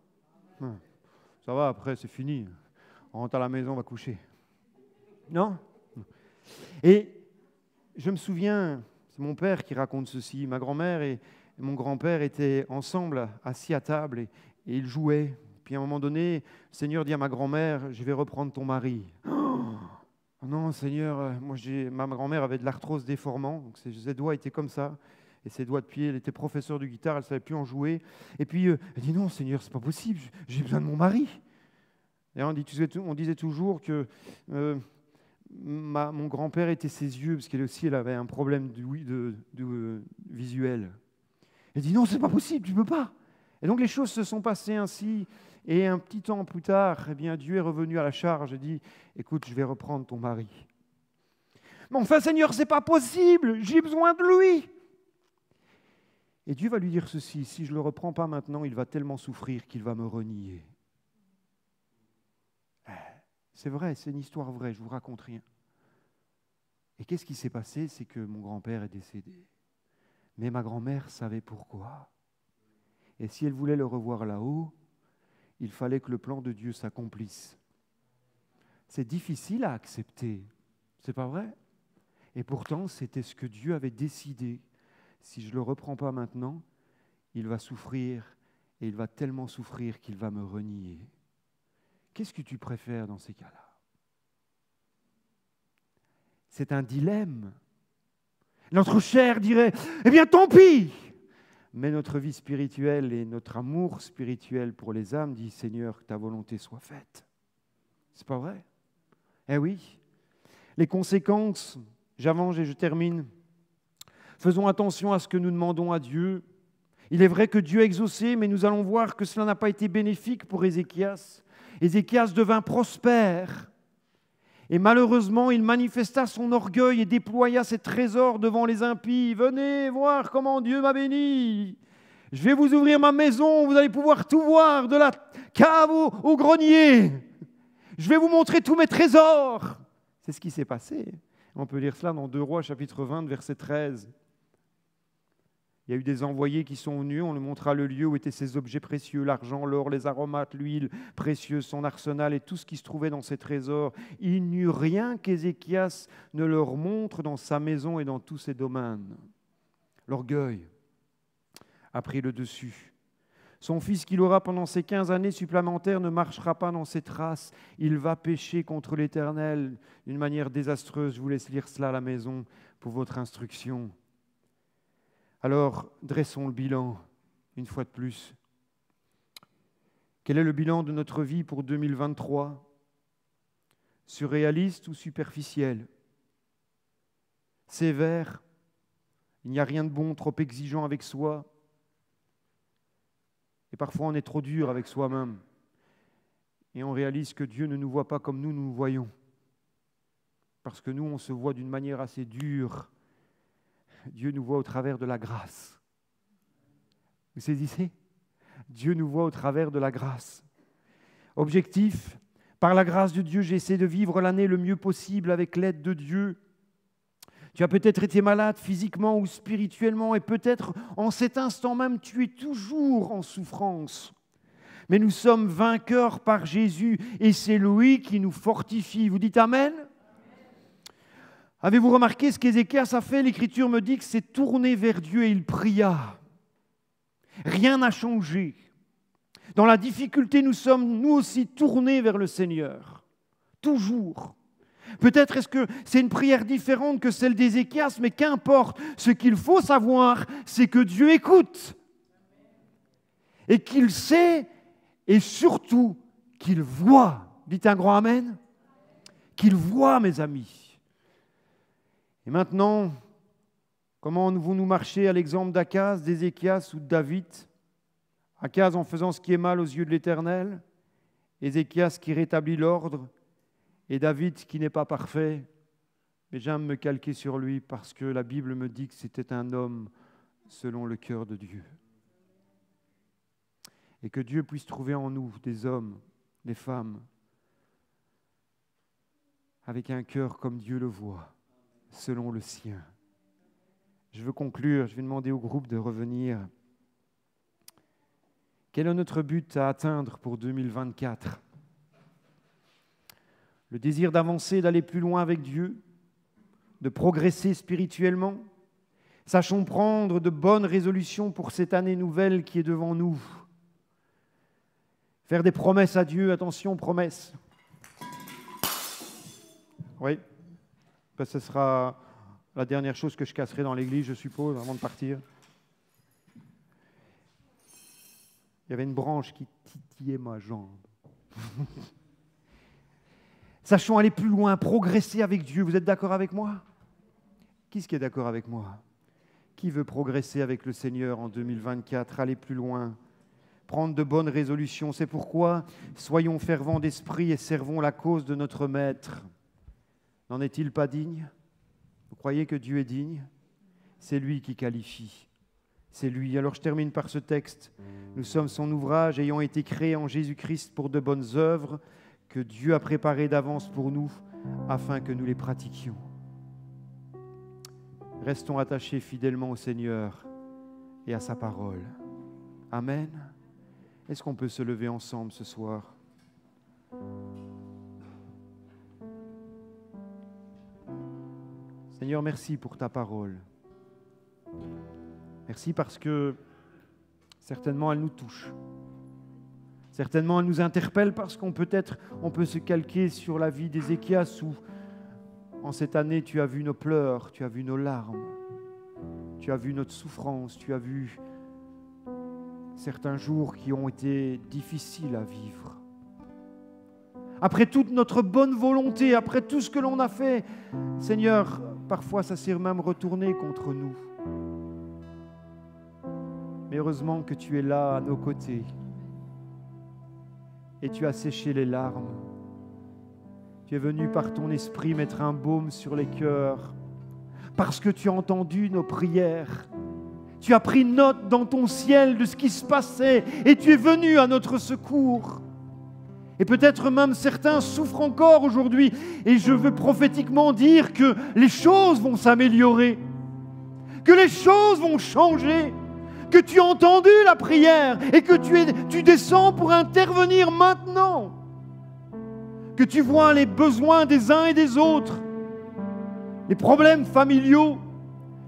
Ça va, après c'est fini. On rentre à la maison, on va coucher. Non? Et je me souviens, c'est mon père qui raconte ceci, ma grand-mère et mon grand-père étaient ensemble, assis à table, et ils jouaient. Puis à un moment donné, le Seigneur dit à ma grand-mère, je vais reprendre ton mari. Oh non, Seigneur, ma grand-mère avait de l'arthrose déformant, donc ses doigts étaient comme ça, et ses doigts de pied, elle était professeure de guitare, elle ne savait plus en jouer. Et puis elle dit, non, Seigneur, c'est pas possible, j'ai besoin de mon mari. Et on disait toujours que mon grand-père était ses yeux, parce qu'elle aussi, elle avait un problème de visuel. Elle dit, non, c'est pas possible, tu ne peux pas. Et donc les choses se sont passées ainsi. Et un petit temps plus tard, eh bien, Dieu est revenu à la charge et dit, écoute, je vais reprendre ton mari. Mais enfin, Seigneur, ce n'est pas possible, j'ai besoin de lui. Et Dieu va lui dire ceci, si je ne le reprends pas maintenant, il va tellement souffrir qu'il va me renier. C'est vrai, c'est une histoire vraie, je ne vous raconte rien. Et qu'est-ce qui s'est passé? C'est que mon grand-père est décédé. Mais ma grand-mère savait pourquoi. Et si elle voulait le revoir là-haut, il fallait que le plan de Dieu s'accomplisse. C'est difficile à accepter, c'est pas vrai? Et pourtant, c'était ce que Dieu avait décidé. Si je ne le reprends pas maintenant, il va souffrir, et il va tellement souffrir qu'il va me renier. Qu'est-ce que tu préfères dans ces cas-là? C'est un dilemme. Notre chair dirait, eh bien tant pis! Mais notre vie spirituelle et notre amour spirituel pour les âmes dit, Seigneur, que ta volonté soit faite. C'est pas vrai? Eh oui. Les conséquences, j'avance et je termine. Faisons attention à ce que nous demandons à Dieu. Il est vrai que Dieu a exaucé, mais nous allons voir que cela n'a pas été bénéfique pour Ézéchias. Ézéchias devint prospère. Et malheureusement, il manifesta son orgueil et déploya ses trésors devant les impies. Venez voir comment Dieu m'a béni. Je vais vous ouvrir ma maison, vous allez pouvoir tout voir, de la cave au grenier. Je vais vous montrer tous mes trésors. C'est ce qui s'est passé. On peut lire cela dans 2 Rois, chapitre 20, verset 13. Il y a eu des envoyés qui sont venus, on lui montra le lieu où étaient ses objets précieux, l'argent, l'or, les aromates, l'huile précieuse, son arsenal et tout ce qui se trouvait dans ses trésors. Il n'y eut rien qu'Ézéchias ne leur montre dans sa maison et dans tous ses domaines. L'orgueil a pris le dessus. Son fils qu'il aura pendant ces 15 années supplémentaires ne marchera pas dans ses traces. Il va pécher contre l'Éternel d'une manière désastreuse. Je vous laisse lire cela à la maison pour votre instruction. Alors, dressons le bilan, une fois de plus. Quel est le bilan de notre vie pour 2023 ? Surréaliste ou superficiel ? Sévère ? Il n'y a rien de bon, trop exigeant avec soi ? Et parfois, on est trop dur avec soi-même. Et on réalise que Dieu ne nous voit pas comme nous nous voyons. Parce que nous, on se voit d'une manière assez dure. Dieu nous voit au travers de la grâce. Vous saisissez ? Dieu nous voit au travers de la grâce. Objectif, par la grâce de Dieu, j'essaie de vivre l'année le mieux possible avec l'aide de Dieu. Tu as peut-être été malade physiquement ou spirituellement et peut-être en cet instant même tu es toujours en souffrance. Mais nous sommes vainqueurs par Jésus et c'est lui qui nous fortifie. Vous dites Amen ? Avez-vous remarqué ce qu'Ézéchias a fait ? L'Écriture me dit que c'est tourné vers Dieu et il pria. Rien n'a changé. Dans la difficulté, nous sommes nous aussi tournés vers le Seigneur. Toujours. Peut-être est-ce que c'est une prière différente que celle d'Ézéchias, mais qu'importe. Ce qu'il faut savoir, c'est que Dieu écoute. Et qu'il sait et surtout qu'il voit. Dites un grand Amen. Qu'il voit, mes amis. Et maintenant, comment devons-nous marcher à l'exemple d'Akaz, d'Ézéchias ou de David ? Akaz en faisant ce qui est mal aux yeux de l'Éternel, Ézéchias qui rétablit l'ordre, et David qui n'est pas parfait. Mais j'aime me calquer sur lui parce que la Bible me dit que c'était un homme selon le cœur de Dieu. Et que Dieu puisse trouver en nous des hommes, des femmes, avec un cœur comme Dieu le voit, selon le sien. Je veux conclure, je vais demander au groupe de revenir. Quel est notre but à atteindre pour 2024 ? Le désir d'avancer, d'aller plus loin avec Dieu, de progresser spirituellement. Sachons prendre de bonnes résolutions pour cette année nouvelle qui est devant nous. Faire des promesses à Dieu, attention, promesses. Oui. Ce sera la dernière chose que je casserai dans l'église, je suppose, avant de partir. Il y avait une branche qui titillait ma jambe. Sachons aller plus loin, progresser avec Dieu. Vous êtes d'accord avec moi ? Qui est-ce qui est d'accord avec moi ? Qui veut progresser avec le Seigneur en 2024, aller plus loin, prendre de bonnes résolutions ? C'est pourquoi soyons fervents d'esprit et servons la cause de notre Maître. N'en est-il pas digne ? Vous croyez que Dieu est digne ? C'est lui qui qualifie. C'est lui. Alors je termine par ce texte. Nous sommes son ouvrage, ayant été créés en Jésus-Christ pour de bonnes œuvres que Dieu a préparées d'avance pour nous, afin que nous les pratiquions. Restons attachés fidèlement au Seigneur et à sa parole. Amen. Est-ce qu'on peut se lever ensemble ce soir ? Seigneur, merci pour ta parole. Merci parce que certainement elle nous touche. Certainement elle nous interpelle parce qu'on peut se calquer sur la vie d'Ézéchias où en cette année tu as vu nos pleurs, tu as vu nos larmes, tu as vu notre souffrance, tu as vu certains jours qui ont été difficiles à vivre. Après toute notre bonne volonté, après tout ce que l'on a fait, Seigneur, parfois ça s'est même retourné contre nous. Mais heureusement que tu es là à nos côtés et tu as séché les larmes. Tu es venu par ton esprit mettre un baume sur les cœurs parce que tu as entendu nos prières. Tu as pris note dans ton ciel de ce qui se passait et tu es venu à notre secours. Et peut-être même certains souffrent encore aujourd'hui. Et je veux prophétiquement dire que les choses vont s'améliorer, que les choses vont changer, que tu as entendu la prière et que tu descends pour intervenir maintenant, que tu vois les besoins des uns et des autres, les problèmes familiaux,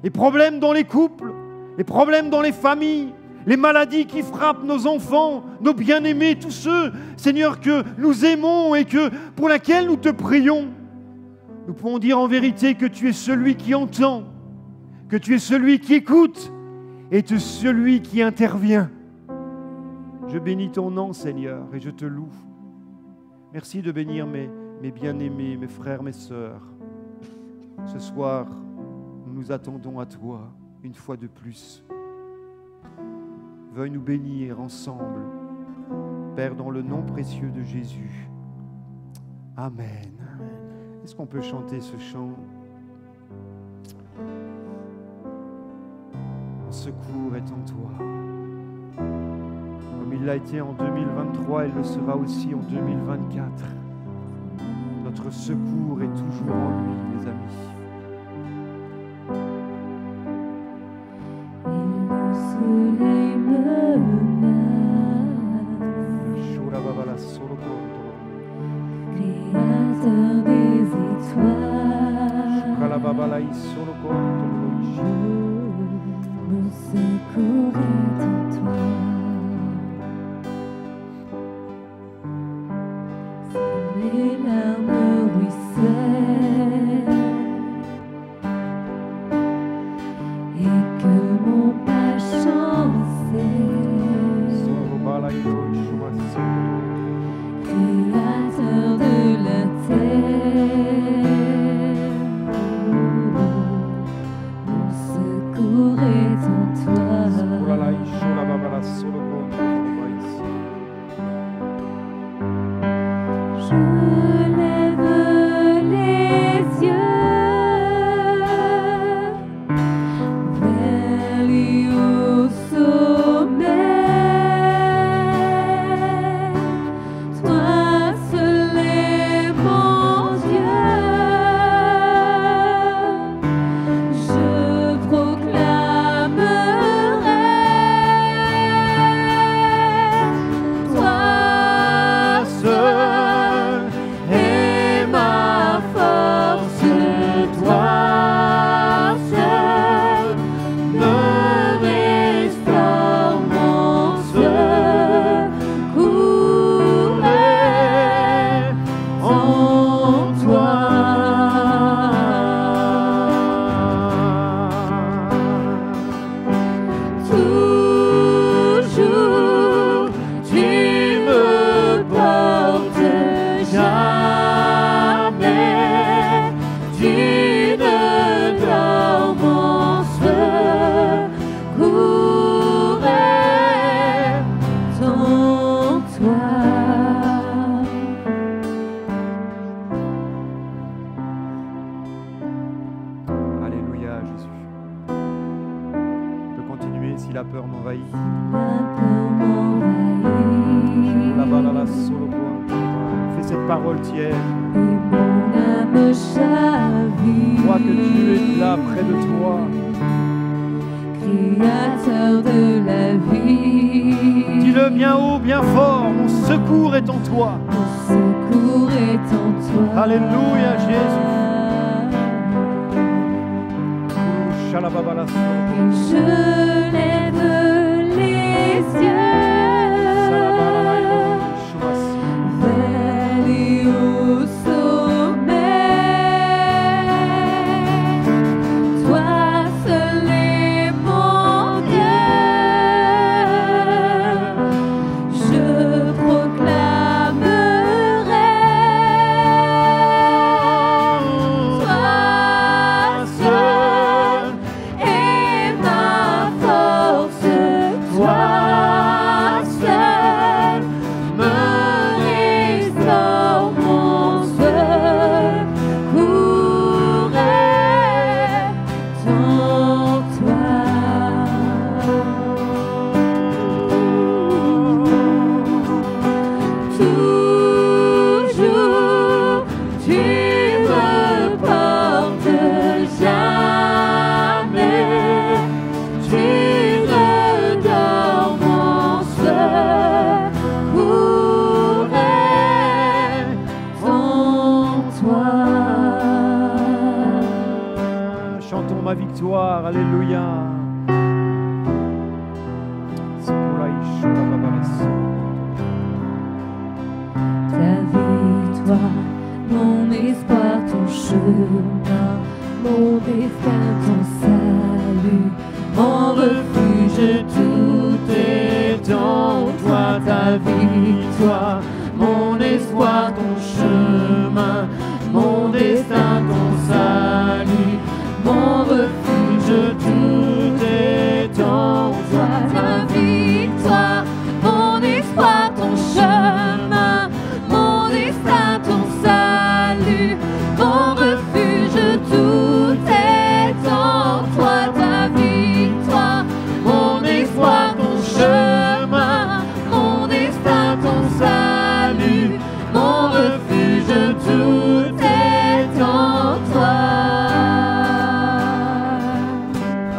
les problèmes dans les couples, les problèmes dans les familles, les maladies qui frappent nos enfants, nos bien-aimés, tous ceux, Seigneur, que nous aimons et pour laquelle nous te prions. Nous pouvons dire en vérité que tu es celui qui entend, que tu es celui qui écoute et tu es celui qui intervient. Je bénis ton nom, Seigneur, et je te loue. Merci de bénir mes bien-aimés, mes frères, mes sœurs. Ce soir, nous nous attendons à toi une fois de plus. Veuille nous bénir ensemble, Père, dans le nom précieux de Jésus. Amen. Est-ce qu'on peut chanter ce chant? Mon secours est en toi. Comme il l'a été en 2023, il le sera aussi en 2024. Notre secours est toujours en lui, mes amis. Soleil me créateur des étoiles, mon secours est en toi. Si mes larmes ruissellent et que mon pas chancelle, créateur de la terre, mon secours est en toi. Je lève les yeux vers les hauts sommets. Toi seul est mon Dieu. Je proclamerai toi seul est ma force, toi seul me restaure, mon secours est en toi. Toujours tu me portes, jamais tu ne dors, mon secours est en toi. Alléluia, Jésus. On peut continuer si la peur m'envahit. La peur m'envahit Fais cette parole tienne. et mon âme chavire. Crois que Dieu est là près de toi. Créateur de la vie, Dis-le bien haut, bien fort. Mon secours est en toi. mon secours est en toi. Alléluia, Jésus. Shalababala. Je lève les yeux vers les hauts sommets. Toi seul est mon Dieu. Je proclamerai toi seul est ma force. Chantons ma victoire, alléluia. Ta victoire, mon espoir, ton chemin, mon destin, ton salut, mon refuge, tout est en toi. Ta victoire, mon espoir, ton chemin, mon destin, ton salut, mon refuge, tout est en toi. Ta victoire, mon espoir, ton chemin, mon destin, ton salut, mon refuge, tout est en toi. Ta victoire, mon espoir, ton chemin, mon destin, ton salut, mon refuge, tout est en toi.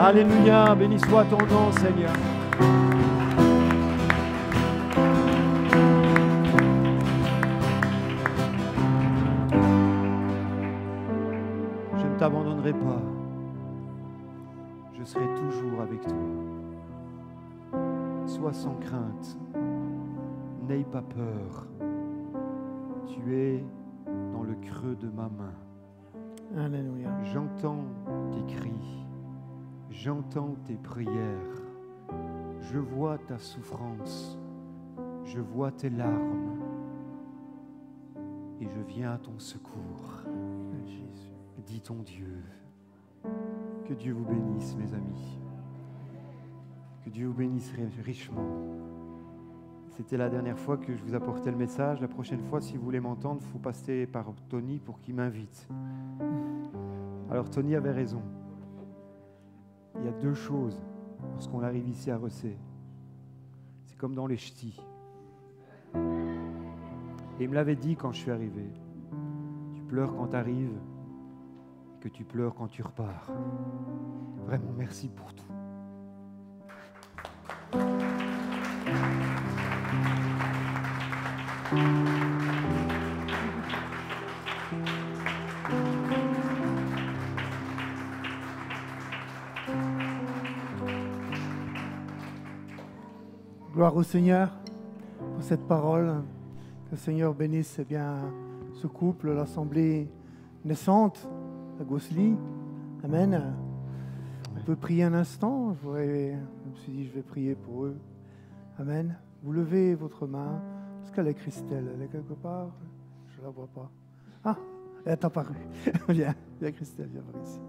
Alléluia, béni soit ton nom, Seigneur. Je ne t'abandonnerai pas. Je serai toujours avec toi. Sois sans crainte. N'aie pas peur. Tu es dans le creux de ma main. Alléluia. J'entends tes cris. J'entends tes prières. Je vois ta souffrance. Je vois tes larmes. Et je viens à ton secours. Jésus. Dis ton Dieu. Que Dieu vous bénisse, mes amis. Que Dieu vous bénisse richement. C'était la dernière fois que je vous apportais le message. La prochaine fois, si vous voulez m'entendre, il faut passer par Tony pour qu'il m'invite. Alors Tony avait raison. Il y a deux choses lorsqu'on arrive ici à Ressé. C'est comme dans les ch'tis. Et il me l'avait dit quand je suis arrivé. Tu pleures quand tu arrives et que tu pleures quand tu repars. Vraiment, merci pour tout. Gloire au Seigneur pour cette parole. Que le Seigneur bénisse eh bien, ce couple, l'assemblée naissante à Gosselies. Amen. On peut prier un instant. Je me suis dit, je vais prier pour eux. Amen. Vous levez votre main. Est-ce qu'elle est Christelle? Elle est quelque part? Je ne la vois pas. Ah, elle est apparue. Viens, Christelle, viens par ici.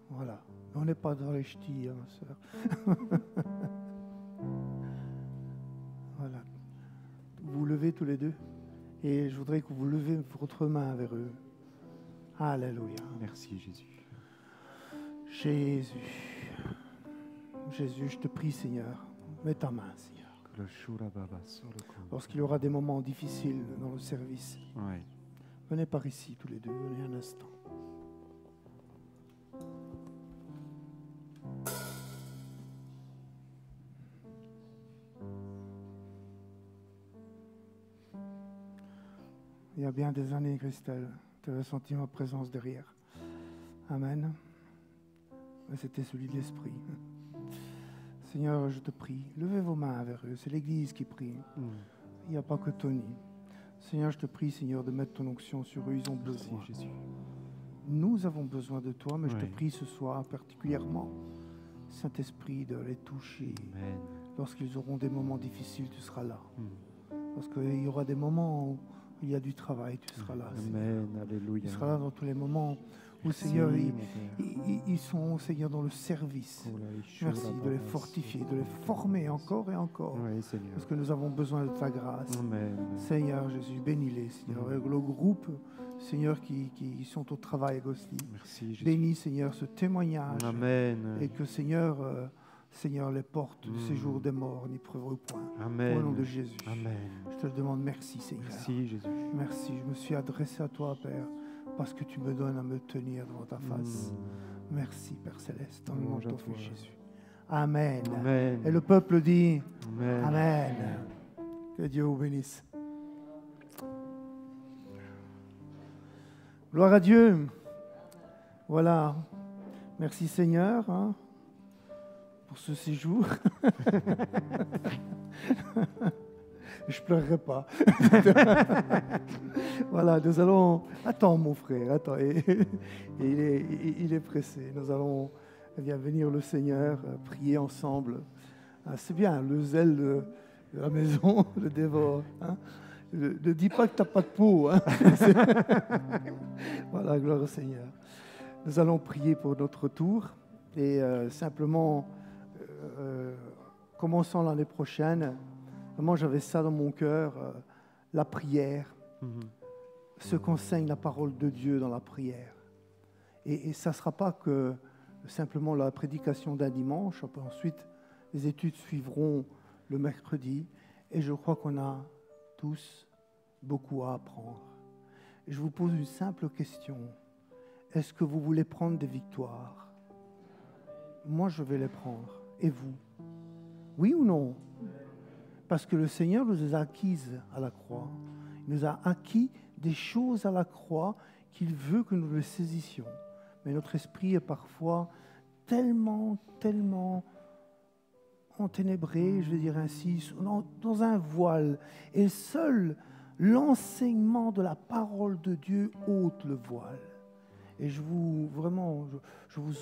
Voilà. On n'est pas dans les ch'tis, hein, ma soeur. Voilà. Vous levez tous les deux. Et je voudrais que vous levez votre main vers eux. Alléluia. Merci Jésus. Jésus. Jésus, je te prie, Seigneur. Mets ta main, Seigneur. Lorsqu'il y aura des moments difficiles dans le service, ouais. Venez par ici tous les deux. Venez un instant. Il y a bien des années, Christelle, tu avais senti ma présence derrière. Amen. Mais c'était celui de l'Esprit. Seigneur, je te prie, levez vos mains vers eux. C'est l'Église qui prie. Il n'y a pas que Tony. Seigneur, je te prie, Seigneur, de mettre ton onction sur eux. Ils ont besoin. Merci, Jésus. Nous avons besoin de toi, mais je te Oui. prie ce soir particulièrement, Saint-Esprit, de les toucher. Amen. Lorsqu'ils auront des moments difficiles, tu seras là. Lorsqu'il y aura des moments où il y a du travail, tu seras là. Seigneur. Amen. Alléluia. Tu seras là dans tous les moments où, Merci, Seigneur, mon Père. ils sont, Seigneur, dans le service. Merci de les fortifier, de les former encore et encore. Oui, Seigneur. Parce que nous avons besoin de ta grâce. Amen. Seigneur Jésus, bénis-les, Seigneur. Et le groupe, Seigneur, qui sont au travail à Gosselies. Merci Jésus. Bénis, Seigneur, ce témoignage. Amen. Et que, Seigneur, Seigneur, les portes du séjour des morts n'y prévoient point. Amen. Au nom de Jésus. Amen. Je te demande merci, Seigneur. Merci Jésus. Merci. Je me suis adressé à toi, Père, parce que tu me donnes à me tenir devant ta face. Merci, Père Céleste, dans le nom de ton Fils Jésus. Amen. Amen. Et le peuple dit Amen. Amen. Que Dieu vous bénisse. Gloire à Dieu. Voilà. Merci Seigneur pour ce séjour. Je ne pleurerai pas. Voilà, nous allons... Attends mon frère, attends. Il est pressé. Nous allons venir le Seigneur, prier ensemble. C'est bien, le zèle de la maison le dévore. Ne dis pas que tu n'as pas de peau. Voilà, gloire au Seigneur. Nous allons prier pour notre tour et simplement, commençant l'année prochaine, vraiment j'avais ça dans mon cœur, la prière, ce qu'enseigne la parole de Dieu dans la prière. Et ça ne sera pas que simplement la prédication d'un dimanche, ensuite les études suivront le mercredi et je crois qu'on a tous beaucoup à apprendre. Et je vous pose une simple question. Est-ce que vous voulez prendre des victoires? Moi, je vais les prendre. Et vous? Oui ou non? Parce que le Seigneur nous les a acquises à la croix. Il nous a acquis des choses à la croix qu'il veut que nous les saisissions. Mais notre esprit est parfois tellement enténébré, je vais dire ainsi, dans un voile. Et seul l'enseignement de la parole de Dieu ôte le voile. Et je vous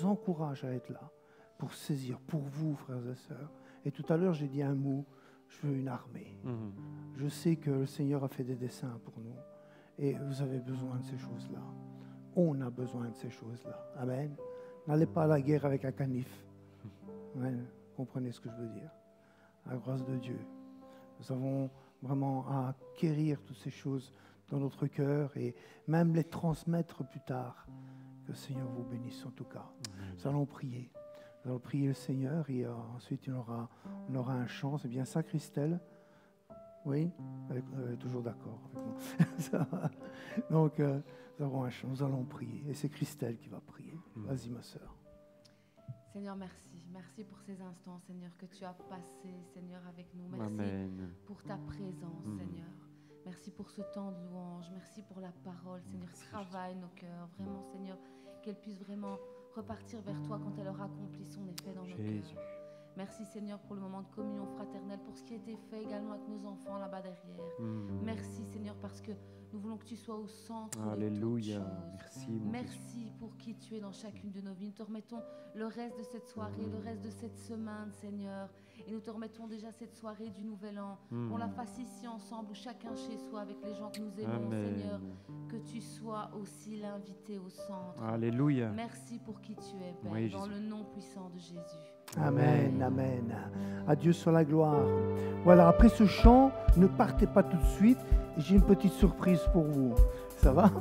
encourage à être là pour saisir, pour vous, frères et sœurs. Et tout à l'heure, j'ai dit un mot, je veux une armée. Je sais que le Seigneur a fait des desseins pour nous. Et vous avez besoin de ces choses-là. On a besoin de ces choses-là. Amen. N'allez pas à la guerre avec un canif. Amen. Comprenez ce que je veux dire. À la grâce de Dieu. Nous avons vraiment à acquérir toutes ces choses dans notre cœur et même les transmettre plus tard. Que le Seigneur vous bénisse en tout cas. Nous allons prier. Nous allons prier le Seigneur et ensuite on aura un chant. C'est bien ça, Christelle? Oui? Elle est toujours d'accord avec moi. Donc, nous avons un chant. Nous allons prier. Et c'est Christelle qui va prier. Vas-y, ma sœur. Seigneur, merci. Merci pour ces instants, Seigneur, que tu as passés, Seigneur, avec nous. Merci pour ta présence, Seigneur. Merci pour ce temps de louange. Merci pour la parole, Seigneur. Travaille nos cœurs. Vraiment, Seigneur, qu'elle puisse vraiment repartir vers toi quand elle aura accompli son effet dans nos cœurs. Merci, Seigneur, pour le moment de communion fraternelle, pour ce qui a été fait également avec nos enfants là-bas derrière. Merci, Seigneur, parce que nous voulons que tu sois au centre de toutes choses. Merci pour qui tu es dans chacune de nos vies. Nous te remettons le reste de cette soirée, le reste de cette semaine, Seigneur. Et nous te remettons déjà cette soirée du Nouvel An. On la fasse ici ensemble, ou chacun chez soi, avec les gens que nous aimons, Seigneur. Que tu sois aussi l'invité au centre. Alléluia. Merci pour qui tu es, Père, dans le nom puissant de Jésus. Amen, amen. À Dieu soit la gloire. Voilà, après ce chant, ne partez pas tout de suite. J'ai une petite surprise pour vous. Ça va?